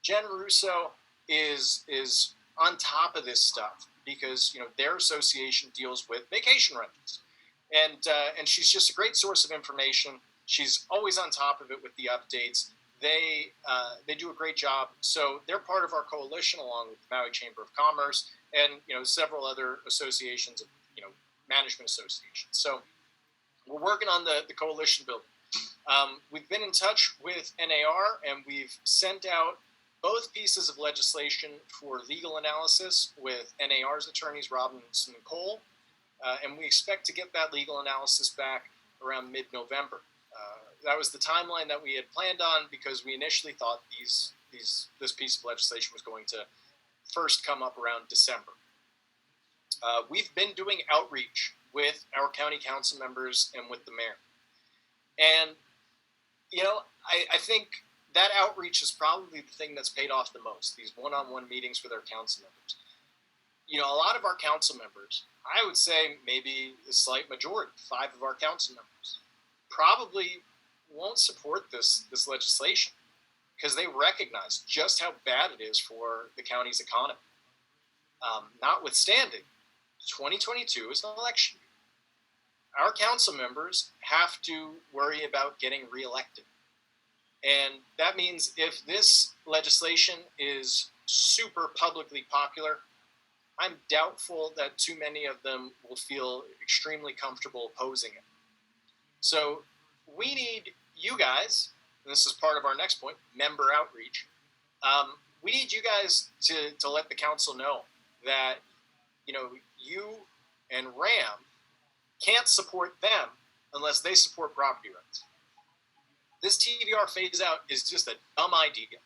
Jen Russo is on top of this stuff because, their association deals with vacation rentals. And she's just a great source of information. She's always on top of it with the updates. They do a great job. So they're part of our coalition along with the Maui Chamber of Commerce and, several other associations, management associations. So we're working on the coalition building. We've been in touch with NAR and we've sent out both pieces of legislation for legal analysis with NAR's attorneys, Robinson and Cole. And we expect to get that legal analysis back around mid-November. That was the timeline that we had planned on because we initially thought this piece of legislation was going to first come up around December. We've been doing outreach with our county council members and with the mayor. And, I think that outreach is probably the thing that's paid off the most, these one-on-one meetings with our council members. A lot of our council members, I would say maybe a slight majority, 5 of our council members, probably won't support this legislation because they recognize just how bad it is for the county's economy. Notwithstanding, 2022 is an election year. Our council members have to worry about getting reelected. And that means if this legislation is super publicly popular, I'm doubtful that too many of them will feel extremely comfortable opposing it. So we need you guys, and this is part of our next point, member outreach. We need you guys to let the council know that, you and RAM can't support them unless they support property rights. This TVR phase out is just a dumb idea.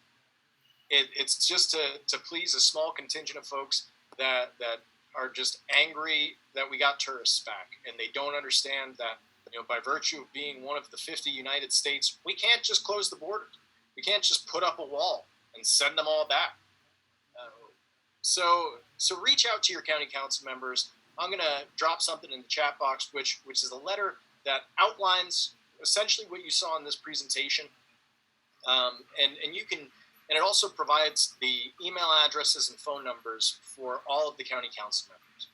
It's just to please a small contingent of folks that are just angry that we got tourists back, and they don't understand that, by virtue of being one of the 50 United States, we can't just close the borders. We can't just put up a wall and send them all back. So reach out to your county council members. I'm going to drop something in the chat box, which is a letter that outlines essentially what you saw in this presentation. And you can, and it also provides the email addresses and phone numbers for all of the county council members.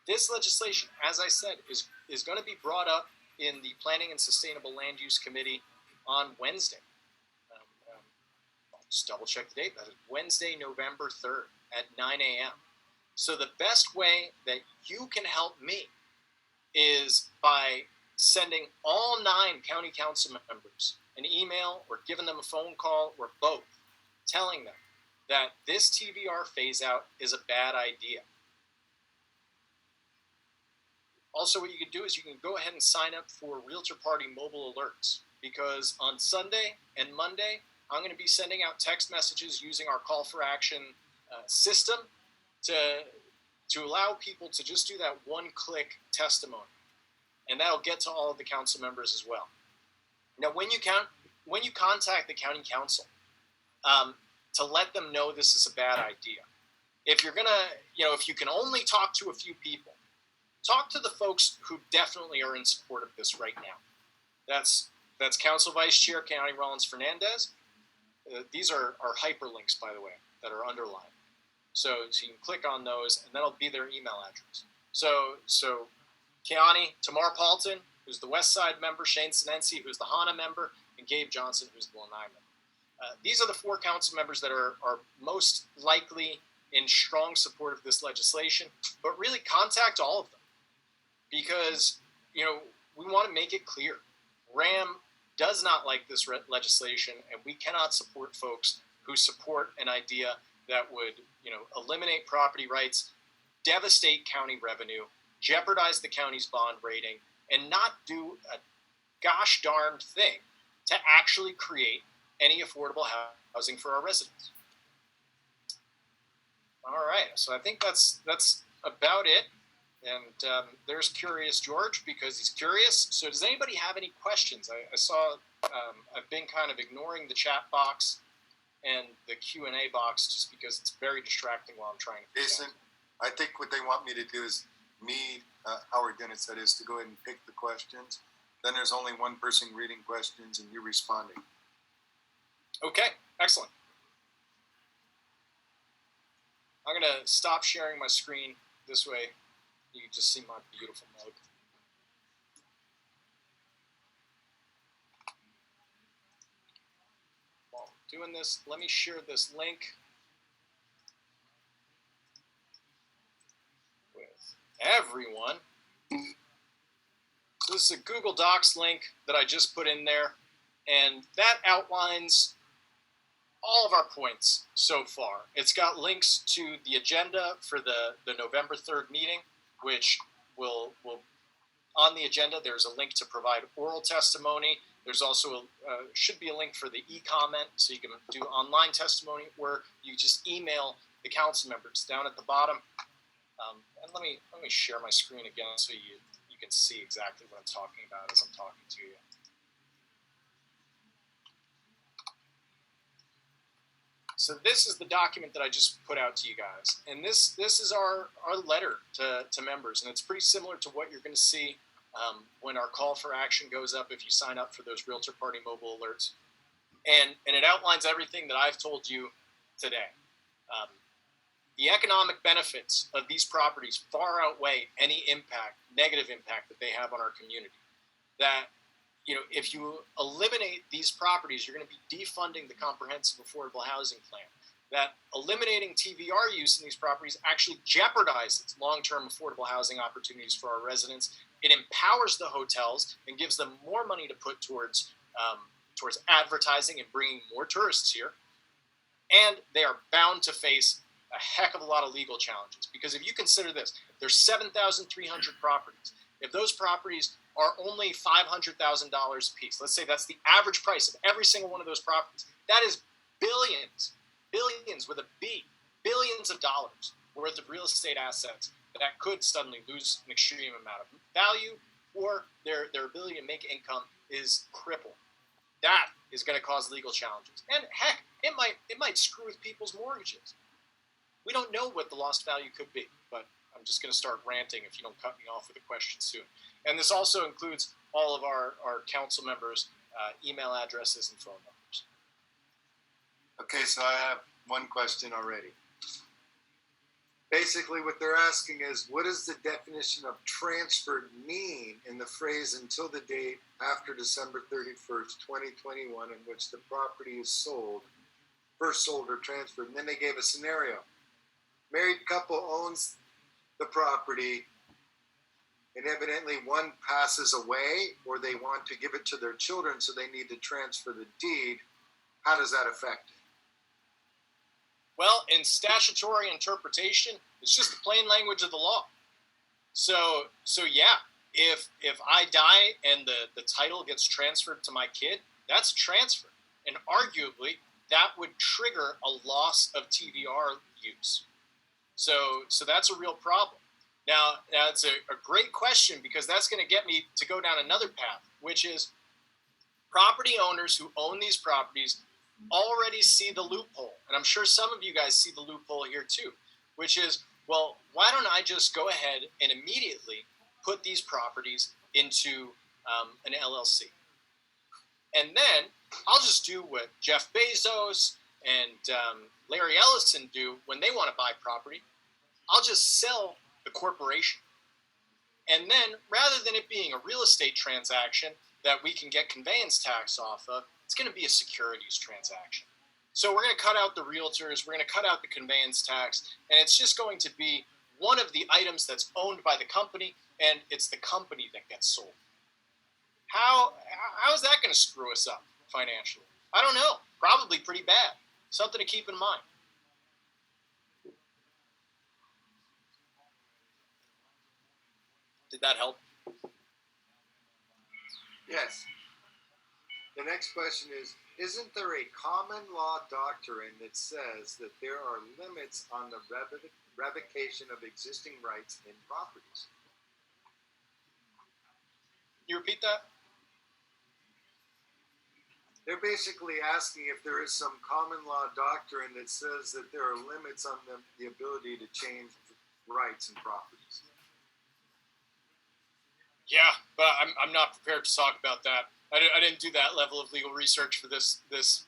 This legislation, as I said, is going to be brought up in the Planning and Sustainable Land Use Committee on Wednesday. I'll just double check the date. That is Wednesday, November 3rd at 9 a.m. So the best way that you can help me is by sending all 9 county council members an email or giving them a phone call or both, telling them that this TVR phase out is a bad idea. Also, what you can do is you can go ahead and sign up for Realtor Party mobile alerts, because on Sunday and Monday, I'm going to be sending out text messages using our call for action system to allow people to just do that one-click testimony, and that'll get to all of the council members as well. Now, when you contact the county council, to let them know this is a bad idea. If you're gonna, if you can only talk to a few people, talk to the folks who definitely are in support of this right now. That's Council Vice Chair County Rollins Fernandez. These are hyperlinks, by the way, that are underlined. So you can click on those, and that'll be their email address. So Keani, Tamar Paulton, who's the West Side member, Shane Sinensi, who's the HANA member, and Gabe Johnson, who's the Lanai member. These are the 4 council members that are most likely in strong support of this legislation, but really contact all of them, because we want to make it clear. RAM does not like this legislation, and we cannot support folks who support an idea that would eliminate property rights, devastate county revenue, jeopardize the county's bond rating, and not do a gosh darned thing to actually create any affordable housing for our residents. All right, so I think that's about it. And there's Curious George, because he's curious. So does anybody have any questions? I saw I've been kind of ignoring the chat box and the Q&A box just because it's very distracting while I'm trying to Jason, I think what they want me to do is Howard Dennett said, is to go ahead and pick the questions. Then there's only one person reading questions and you responding. Okay, excellent. I'm going to stop sharing my screen. This way you can just see my beautiful mug. While I'm doing this, let me share this link with everyone. So this is a Google Docs link that I just put in there, and that outlines all of our points so far. It's got links to the agenda for the November 3rd meeting, which will on the agenda, there's a link to provide oral testimony. There's also should be a link for the e-comment, so you can do online testimony, or you just email the council members down at the bottom. And let me share my screen again so you can see exactly what I'm talking about as I'm talking to you. So this is the document that I just put out to you guys. And this is our letter to members. And it's pretty similar to what you're going to see when our call for action goes up if you sign up for those Realtor Party mobile alerts. And it outlines everything that I've told you today. The economic benefits of these properties far outweigh any negative impact that they have on our community. That if you eliminate these properties, you're going to be defunding the comprehensive affordable housing plan. That eliminating TVR use in these properties actually jeopardizes long-term affordable housing opportunities for our residents. It empowers the hotels and gives them more money to put towards advertising and bringing more tourists here. And they are bound to face a heck of a lot of legal challenges, because if you consider this, there's 7,300 properties. If those properties are only $500,000 a piece, let's say that's the average price of every single one of those properties, that is billions with a B, billions of dollars worth of real estate assets that could suddenly lose an extreme amount of value, or their ability to make income is crippled. That is going to cause legal challenges. And heck, it might screw with people's mortgages. We don't know what the lost value could be, but I'm just going to start ranting if you don't cut me off with a question soon. And this also includes all of our council members' email addresses and phone numbers. Okay, so I have one question already. Basically, what they're asking is, what does the definition of transferred mean in the phrase until the date after December 31st, 2021, in which the property is sold, first sold or transferred? And then they gave a scenario. Married couple owns the property, and evidently one passes away, or they want to give it to their children, so they need to transfer the deed. How does that affect it? Well, in statutory interpretation, it's just the plain language of the law. So yeah, if I die and the title gets transferred to my kid, that's transfer. And arguably, that would trigger a loss of TVR use. So that's a real problem. Now it's a great question, because that's going to get me to go down another path, which is property owners who own these properties already see the loophole. And I'm sure some of you guys see the loophole here too, which is, well, why don't I just go ahead and immediately put these properties into an LLC? And then I'll just do what Jeff Bezos and Larry Ellison do when they want to buy property. I'll just sell the corporation. And then, rather than it being a real estate transaction that we can get conveyance tax off of, it's going to be a securities transaction. So we're going to cut out the realtors, we're going to cut out the conveyance tax, and it's just going to be one of the items that's owned by the company, and it's the company that gets sold. How is that going to screw us up financially? I don't know. Probably pretty bad. Something to keep in mind. Did that help? Yes. The next question is, isn't there a common law doctrine that says that there are limits on the revocation of existing rights in properties? You repeat that? They're basically asking if there is some common law doctrine that says that there are limits on the ability to change rights in properties. Yeah, but I'm not prepared to talk about that. I didn't do that level of legal research for this.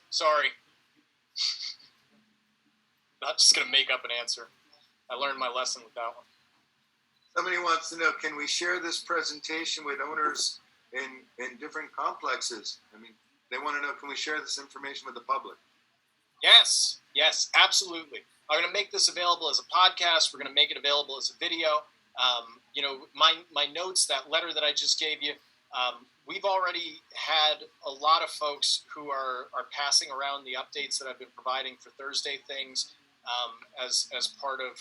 Sorry. Not just going to make up an answer. I learned my lesson with that one. Somebody wants to know, can we share this presentation with owners in different complexes? I mean, they want to know, can we share this information with the public? Yes, absolutely. I'm going to make this available as a podcast. We're going to make it available as a video. My notes, that letter that I just gave you, we've already had a lot of folks who are passing around the updates that I've been providing for Thursday things as part of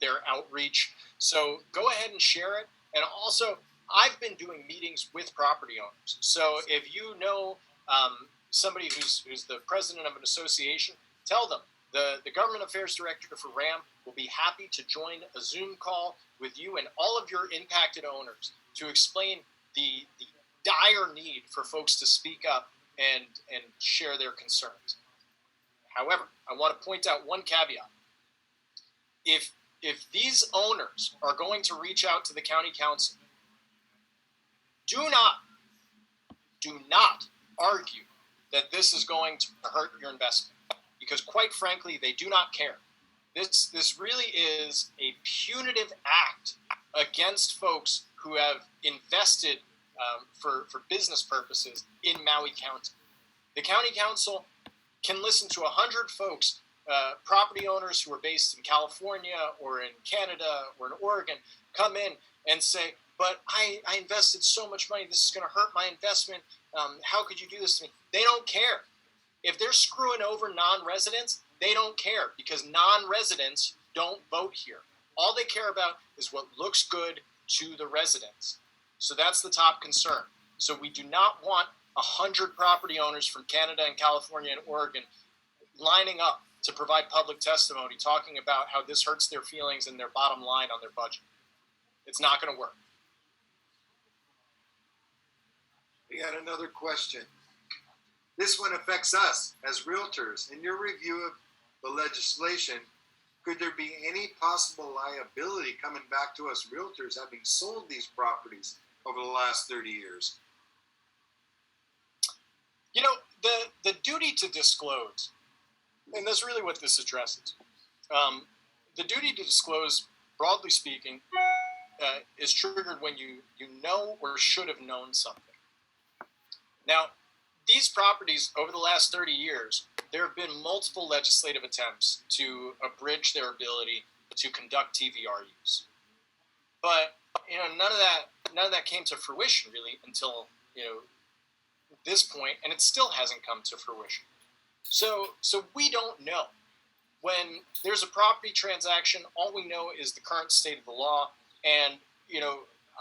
their outreach. So go ahead and share it. And also, I've been doing meetings with property owners. So if you know somebody who's the president of an association, tell them. The Government Affairs Director for RAM will be happy to join a Zoom call with you and all of your impacted owners to explain the dire need for folks to speak up and share their concerns. However, I want to point out one caveat. If these owners are going to reach out to the county council, do not argue that this is going to hurt your investment, because quite frankly, they do not care. This really is a punitive act against folks who have invested for business purposes in Maui County. The county council can listen to 100 folks, property owners who are based in California or in Canada or in Oregon, come in and say, but I invested so much money, this is going to hurt my investment. How could you do this to me? They don't care. If they're screwing over non-residents, they don't care, because non-residents don't vote here. All they care about is what looks good to the residents. So that's the top concern. So we do not want 100 property owners from Canada and California and Oregon lining up to provide public testimony talking about how this hurts their feelings and their bottom line on their budget. It's not going to work. We got another question. This one affects us as realtors. In your review of the legislation, could there be any possible liability coming back to us realtors having sold these properties over the last 30 years? You know, the duty to disclose, and that's really what this addresses. the duty to disclose, broadly speaking, is triggered when you know or should have known something. Now, these properties, over the last 30 years, there have been multiple legislative attempts to abridge their ability to conduct TVR use. But none of that came to fruition really until this point, and it still hasn't come to fruition. So we don't know. When there's a property transaction, all we know is the current state of the law. And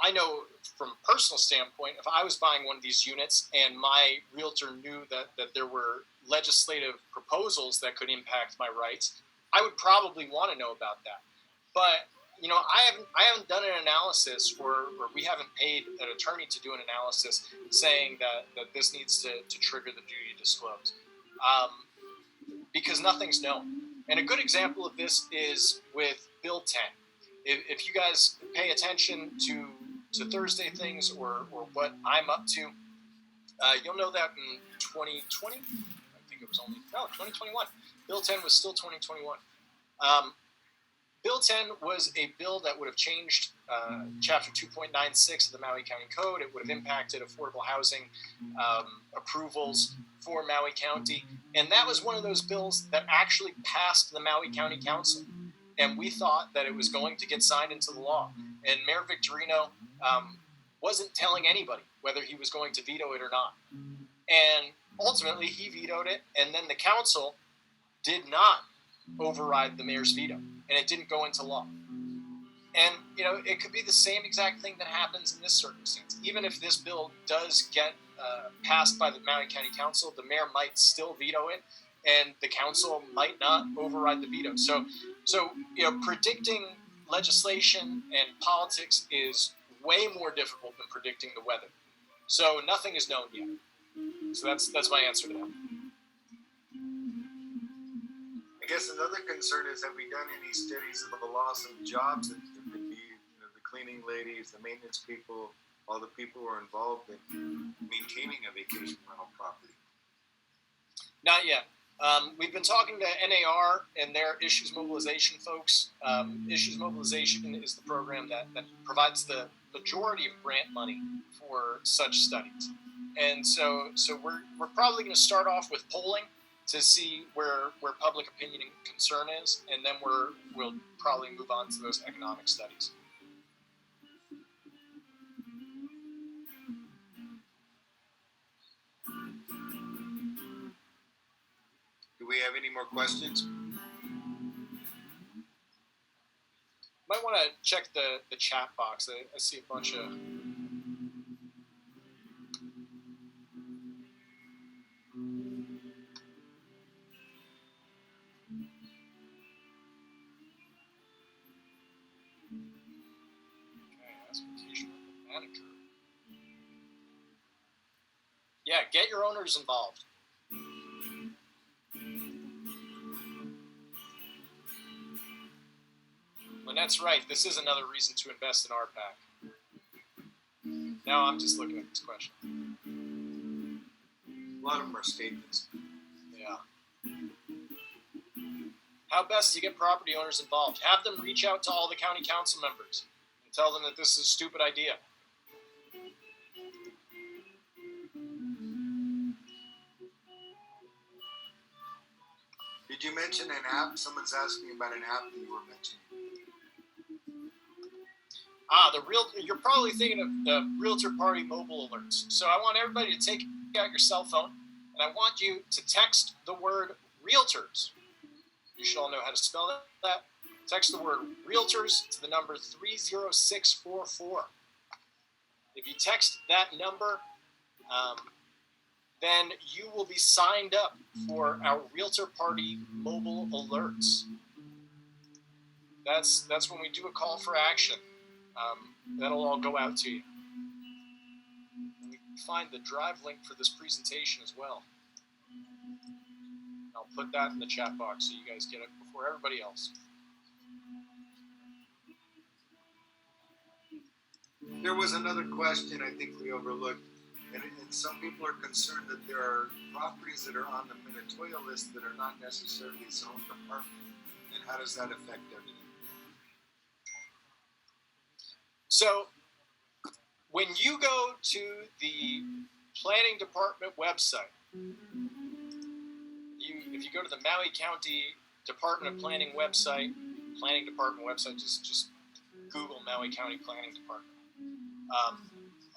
I know from a personal standpoint, if I was buying one of these units and my realtor knew that there were legislative proposals that could impact my rights, I would probably want to know about that. But I haven't done an analysis, or we haven't paid an attorney to do an analysis saying that this needs to trigger the duty to disclose, because nothing's known. And a good example of this is with Bill 10. If you guys pay attention to Thursday things or what I'm up to, you'll know that in 2020, I think it was 2021. Bill 10 was still 2021. Bill 10 was a bill that would have changed Chapter 2.96 of the Maui County Code. It would have impacted affordable housing approvals for Maui County. And that was one of those bills that actually passed the Maui County Council. And we thought that it was going to get signed into the law. And Mayor Victorino wasn't telling anybody whether he was going to veto it or not. And ultimately, he vetoed it. And then the council did not override the mayor's veto. And it didn't go into law. And, it could be the same exact thing that happens in this circumstance. Even if this bill does get passed by the Maui County Council, the mayor might still veto it, and the council might not override the veto. So predicting legislation and politics is way more difficult than predicting the weather. So nothing is known yet. So that's my answer to that. I guess another concern is, have we done any studies of the loss of jobs that could be, the cleaning ladies, the maintenance people, all the people who are involved in maintaining a vacation rental property? Not yet. We've been talking to NAR and their Issues Mobilization folks. Issues Mobilization is the program that provides the majority of grant money for such studies. And so we're probably going to start off with polling to see where public opinion and concern is, and then we'll probably move on to those economic studies. Do we have any more questions? Might want to check the chat box. I see a bunch of... Manager. Yeah, get your owners involved. Lynette's right. This is another reason to invest in RPAC. Now I'm just looking at this question. A lot of them are statements. Yeah. How best to get property owners involved? Have them reach out to all the county council members and tell them that this is a stupid idea. Did you mention an app? Someone's asking about an app that you were mentioning. You're probably thinking of the Realtor Party mobile alerts. So I want everybody to take out your cell phone, and I want you to text the word realtors. You should all know how to spell that. Text the word realtors to the number 30644. If you text that number, then you will be signed up for our Realtor Party mobile alerts. That's when we do a call for action. That'll all go out to you. We can find the drive link for this presentation as well. I'll put that in the chat box so you guys get it before everybody else. There was another question I think we overlooked, and some people are concerned that there are properties that are on the Minatoya list that are not necessarily zoned apartment. And how does that affect everything? So when you go to the planning department website, if you go to the Maui County Department of Planning website, just Google Maui County Planning Department.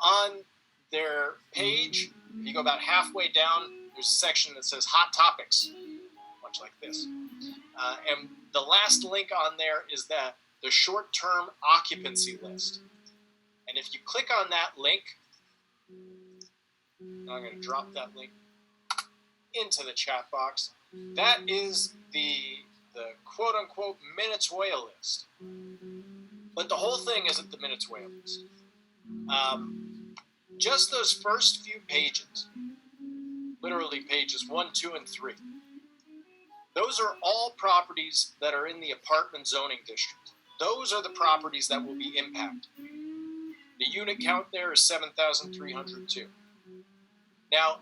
On their page, if you go about halfway down, there's a section that says Hot Topics, much like this. And the last link on there is the short-term occupancy list. And if you click on that link, I'm going to drop that link into the chat box. That is the quote-unquote Minatoya list. But the whole thing isn't the Minatoya list. Just those first few pages, literally pages 1, 2, and 3, those are all properties that are in the apartment zoning district. Those are the properties that will be impacted. The unit count there is 7,302. Now,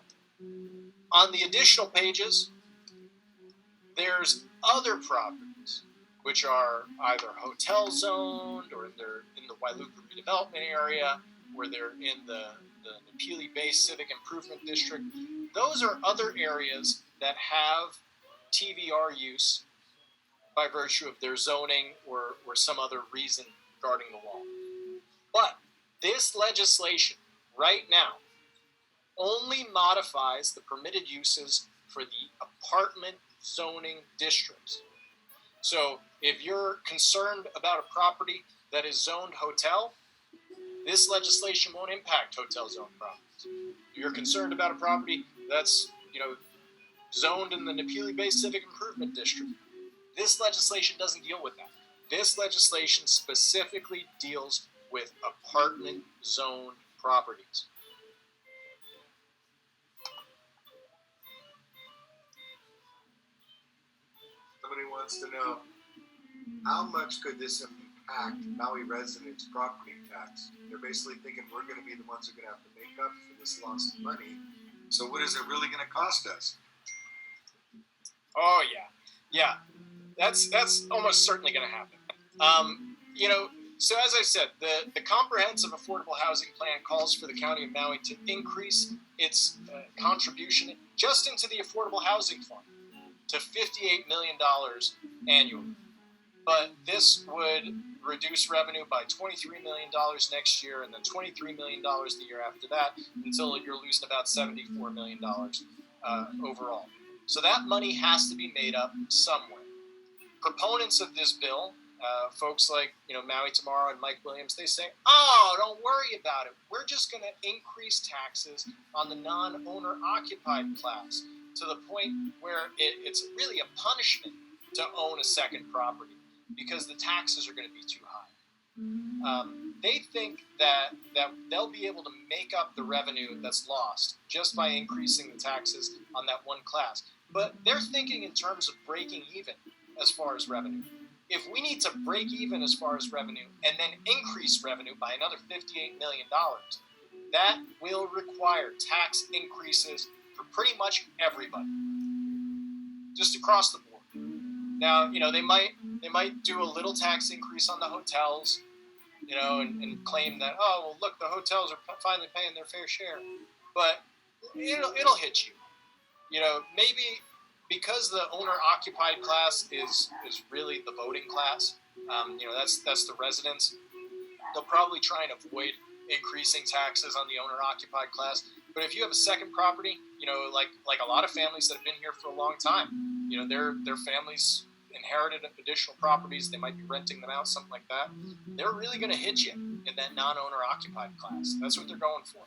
on the additional pages, there's other properties, which are either hotel zoned, or they're in the Wailuku redevelopment area, or they're in the Napili Bay Civic Improvement District. Those are other areas that have TVR use by virtue of their zoning or some other reason regarding the law. But this legislation right now only modifies the permitted uses for the apartment zoning districts. So if you're concerned about a property that is zoned hotel, this legislation won't impact hotel zone properties. If you're concerned about a property that's, zoned in the Napili Bay Civic Improvement District, this legislation doesn't deal with that. This legislation specifically deals with apartment zoned properties. Somebody wants to know, how much could this impact Maui residents' property tax? They're basically thinking we're going to be the ones who are going to have to make up for this lost money. So what is it really going to cost us? Oh yeah. That's almost certainly going to happen. So as I said, the comprehensive affordable housing plan calls for the county of Maui to increase its contribution just into the affordable housing fund to $58 million annually. But this would reduce revenue by $23 million next year, and then $23 million the year after that, until you're losing about $74 million overall. So that money has to be made up somewhere. Proponents of this bill, folks like Maui Tomorrow and Mike Williams, they say, "Oh, don't worry about it. We're just going to increase taxes on the non-owner occupied class to the point where it's really a punishment to own a second property because the taxes are going to be too high." They think that they'll be able to make up the revenue that's lost just by increasing the taxes on that one class. But they're thinking in terms of breaking even as far as revenue. If we need to break even as far as revenue and then increase revenue by another $58 million, that will require tax increases for pretty much everybody, just across the board. Now, they might do a little tax increase on the hotels, and claim that, oh, well, look, the hotels are finally paying their fair share. But it'll hit you. Maybe because the owner-occupied class is really the voting class, that's the residents, they'll probably try and avoid increasing taxes on the owner-occupied class. But if you have a second property, like a lot of families that have been here for a long time, their families inherited additional properties, they might be renting them out, something like that, they're really going to hit you in that non-owner occupied class. That's what they're going for.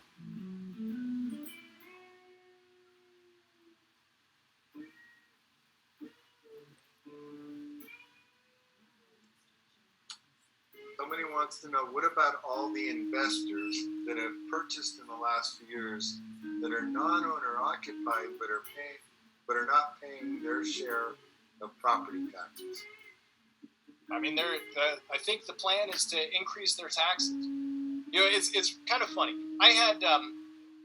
Somebody wants to know, what about all the investors that have purchased in the last few years that are non-owner occupied but are not paying their share of property taxes? I mean, I think the plan is to increase their taxes. It's kind of funny. I had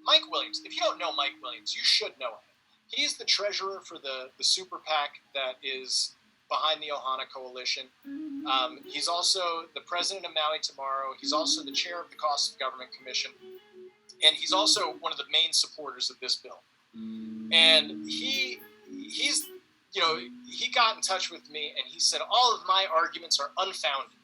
Mike Williams. If you don't know Mike Williams, you should know him. He's the treasurer for the super PAC that is behind the Ohana Coalition. He's also the president of Maui Tomorrow. He's also the chair of the Cost of Government Commission. And he's also one of the main supporters of this bill. And he got in touch with me and he said, all of my arguments are unfounded,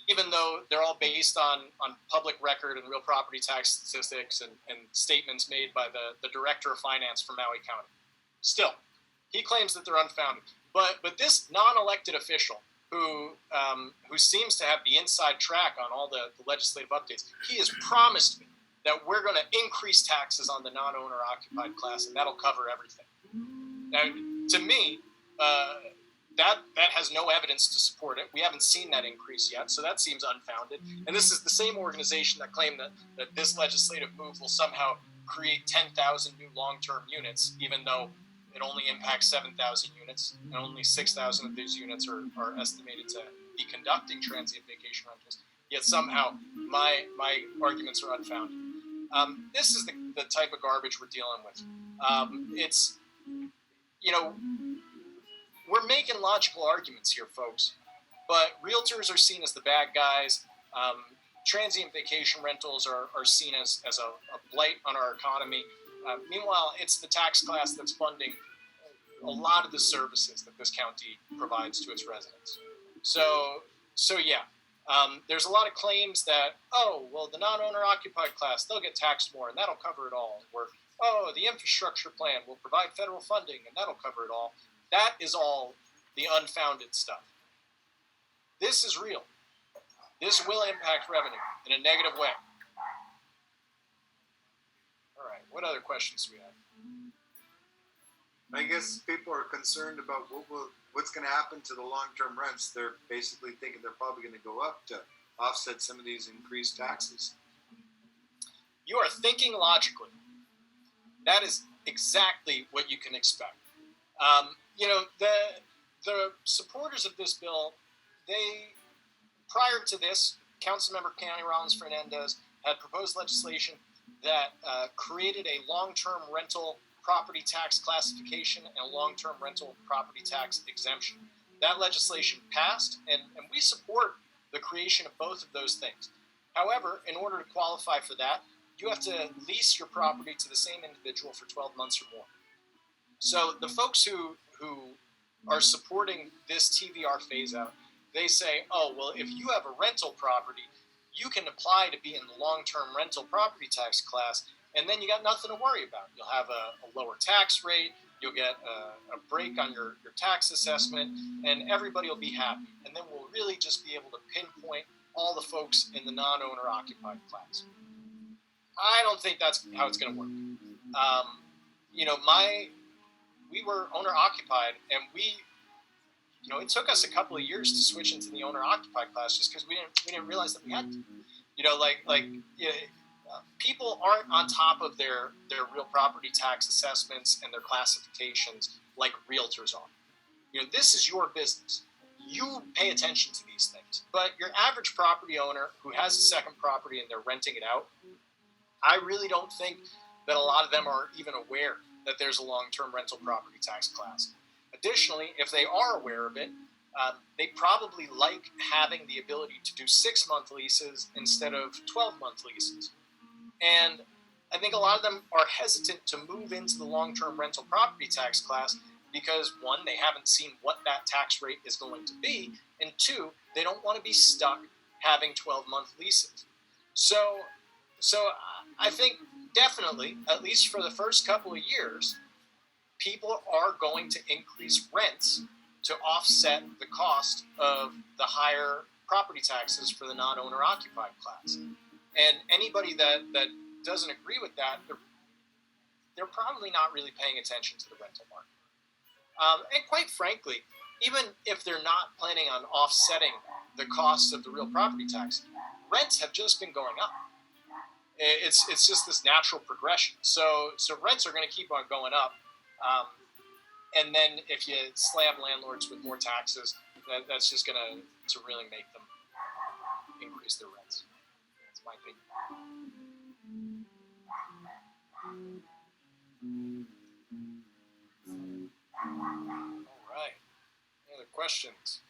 even though they're all based on public record and real property tax statistics and statements made by the director of finance for Maui County. Still, he claims that they're unfounded. But this non-elected official who seems to have the inside track on all the legislative updates, he has promised me that we're going to increase taxes on the non-owner occupied class, and that'll cover everything. Now, to me, that has no evidence to support it. We haven't seen that increase yet, so that seems unfounded. And this is the same organization that claimed that this legislative move will somehow create 10,000 new long-term units, even though it only impacts 7,000 units, and only 6,000 of these units are estimated to be conducting transient vacation rentals. Yet somehow my arguments are unfounded. This is the type of garbage we're dealing with. We're making logical arguments here, folks, but realtors are seen as the bad guys. Transient vacation rentals are seen as a blight on our economy. Meanwhile, it's the tax class that's funding a lot of the services that this county provides to its residents. So yeah, there's a lot of claims that, the non-owner occupied class, they'll get taxed more and that'll cover it all. Or, the infrastructure plan will provide federal funding and that'll cover it all. That is all the unfounded stuff. This is real. This will impact revenue in a negative way. All right, what other questions do we have? I guess people are concerned about what's going to happen to the long-term rents. They're basically thinking they're probably going to go up to offset some of these increased taxes. You are thinking logically. That is exactly what you can expect. The supporters of this bill, prior to this, Councilmember County Rollins Fernandez had proposed legislation that created a long-term rental property tax classification and a long-term rental property tax exemption. That legislation passed, and we support the creation of both of those things. However, in order to qualify for that, you have to lease your property to the same individual for 12 months or more. So the folks who are supporting this TVR phase out, they say, if you have a rental property, you can apply to be in the long-term rental property tax class, and then you got nothing to worry about. You'll have a lower tax rate, you'll get a break on your tax assessment, and everybody will be happy. And then we'll really just be able to pinpoint all the folks in the non-owner occupied class. I don't think that's how it's going to work. We were owner occupied, and it took us a couple of years to switch into the owner occupied class just because we didn't realize that we had to. People aren't on top of their real property tax assessments and their classifications like realtors are. This is your business. You pay attention to these things. But your average property owner who has a second property and they're renting it out, I really don't think that a lot of them are even aware that there's a long-term rental property tax class. Additionally, if they are aware of it, they probably like having the ability to do 6-month leases instead of 12-month leases. And I think a lot of them are hesitant to move into the long-term rental property tax class because, one, they haven't seen what that tax rate is going to be, and two, they don't want to be stuck having 12-month leases. So I think definitely, at least for the first couple of years, people are going to increase rents to offset the cost of the higher property taxes for the non-owner occupied class. And anybody that doesn't agree with that, they're probably not really paying attention to the rental market. And quite frankly, even if they're not planning on offsetting the costs of the real property tax, rents have just been going up. It's just this natural progression. So rents are going to keep on going up. And then if you slam landlords with more taxes, that's just going to really make them increase their rents. That's my opinion. All right. questions?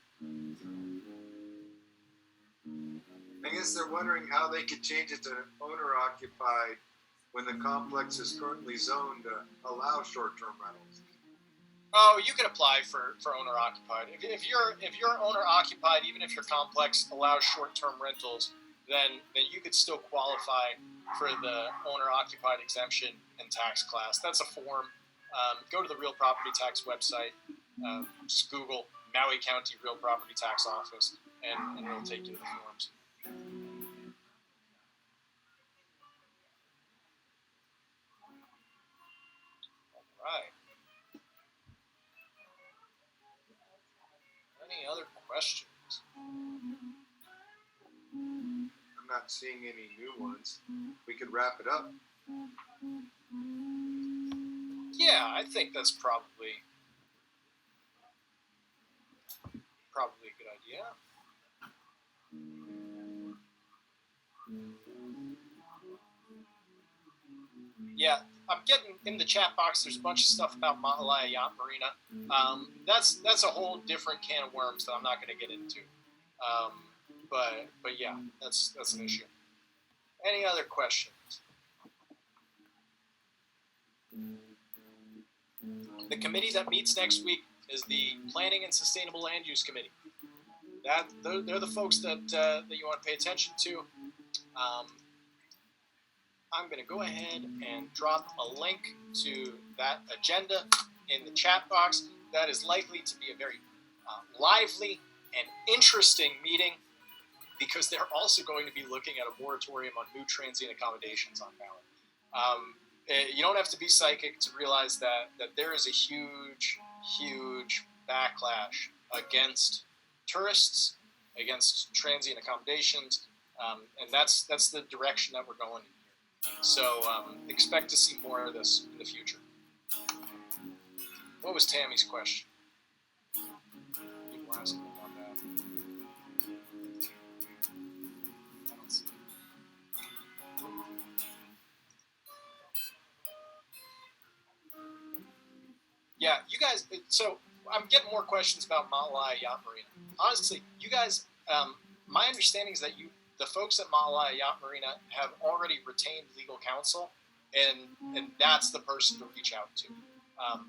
I guess they're wondering how they could change it to owner-occupied when the complex is currently zoned to allow short-term rentals. Oh, you can apply for owner occupied. If you're owner occupied, even if your complex allows short term rentals, then you could still qualify for the owner occupied exemption and tax class. That's a form. Go to the Real Property Tax website. Just Google Maui County Real Property Tax Office, and it'll take you to the forms. All right. Any other questions? I'm not seeing any new ones. We could wrap it up. Yeah, I think that's probably a good idea. Yeah, I'm getting in the chat box. There's a bunch of stuff about Minatoya Yacht Marina. That's a whole different can of worms that I'm not going to get into. But yeah, that's an issue. Any other questions? The committee that meets next week is the Planning and Sustainable Land Use Committee. They're the folks that you want to pay attention to. I'm going to go ahead and drop a link to that agenda in the chat box. That is likely to be a very lively and interesting meeting because they're also going to be looking at a moratorium on new transient accommodations on Maui. You don't have to be psychic to realize that there is a huge, huge backlash against tourists, against transient accommodations, and that's the direction that we're going in here. So expect to see more of this in the future. What was Tammy's question? People asking about that. I don't see it. Yeah, you guys, so I'm getting more questions about Minatoya Yacht Marina. Honestly, you guys, my understanding is that the folks at Minatoya Yacht Marina have already retained legal counsel, and that's the person to reach out to.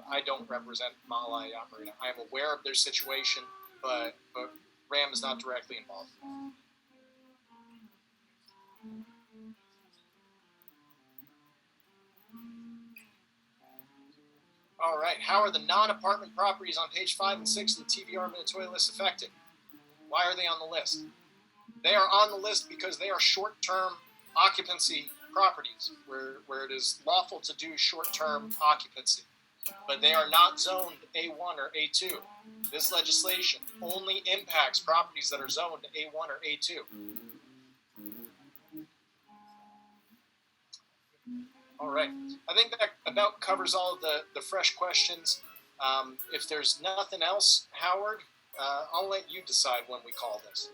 I don't represent Minatoya Yacht Marina. I am aware of their situation, but RAM is not directly involved. All right, how are the non-apartment properties on page 5 and 6 of the TVR Minatoya list affected? Why are they on the list? They are on the list because they are short-term occupancy properties where it is lawful to do short-term occupancy. But they are not zoned A1 or A2. This legislation only impacts properties that are zoned A1 or A2. All right. I think that about covers all of the fresh questions. If there's nothing else, Howard, I'll let you decide when we call this.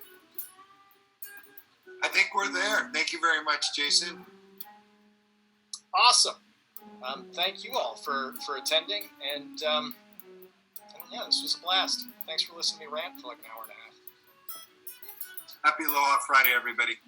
I think we're there. Thank you very much, Jason. Awesome. Thank you all for attending. And yeah, this was a blast. Thanks for listening to me rant for like an hour and a half. Happy Aloha Friday, everybody.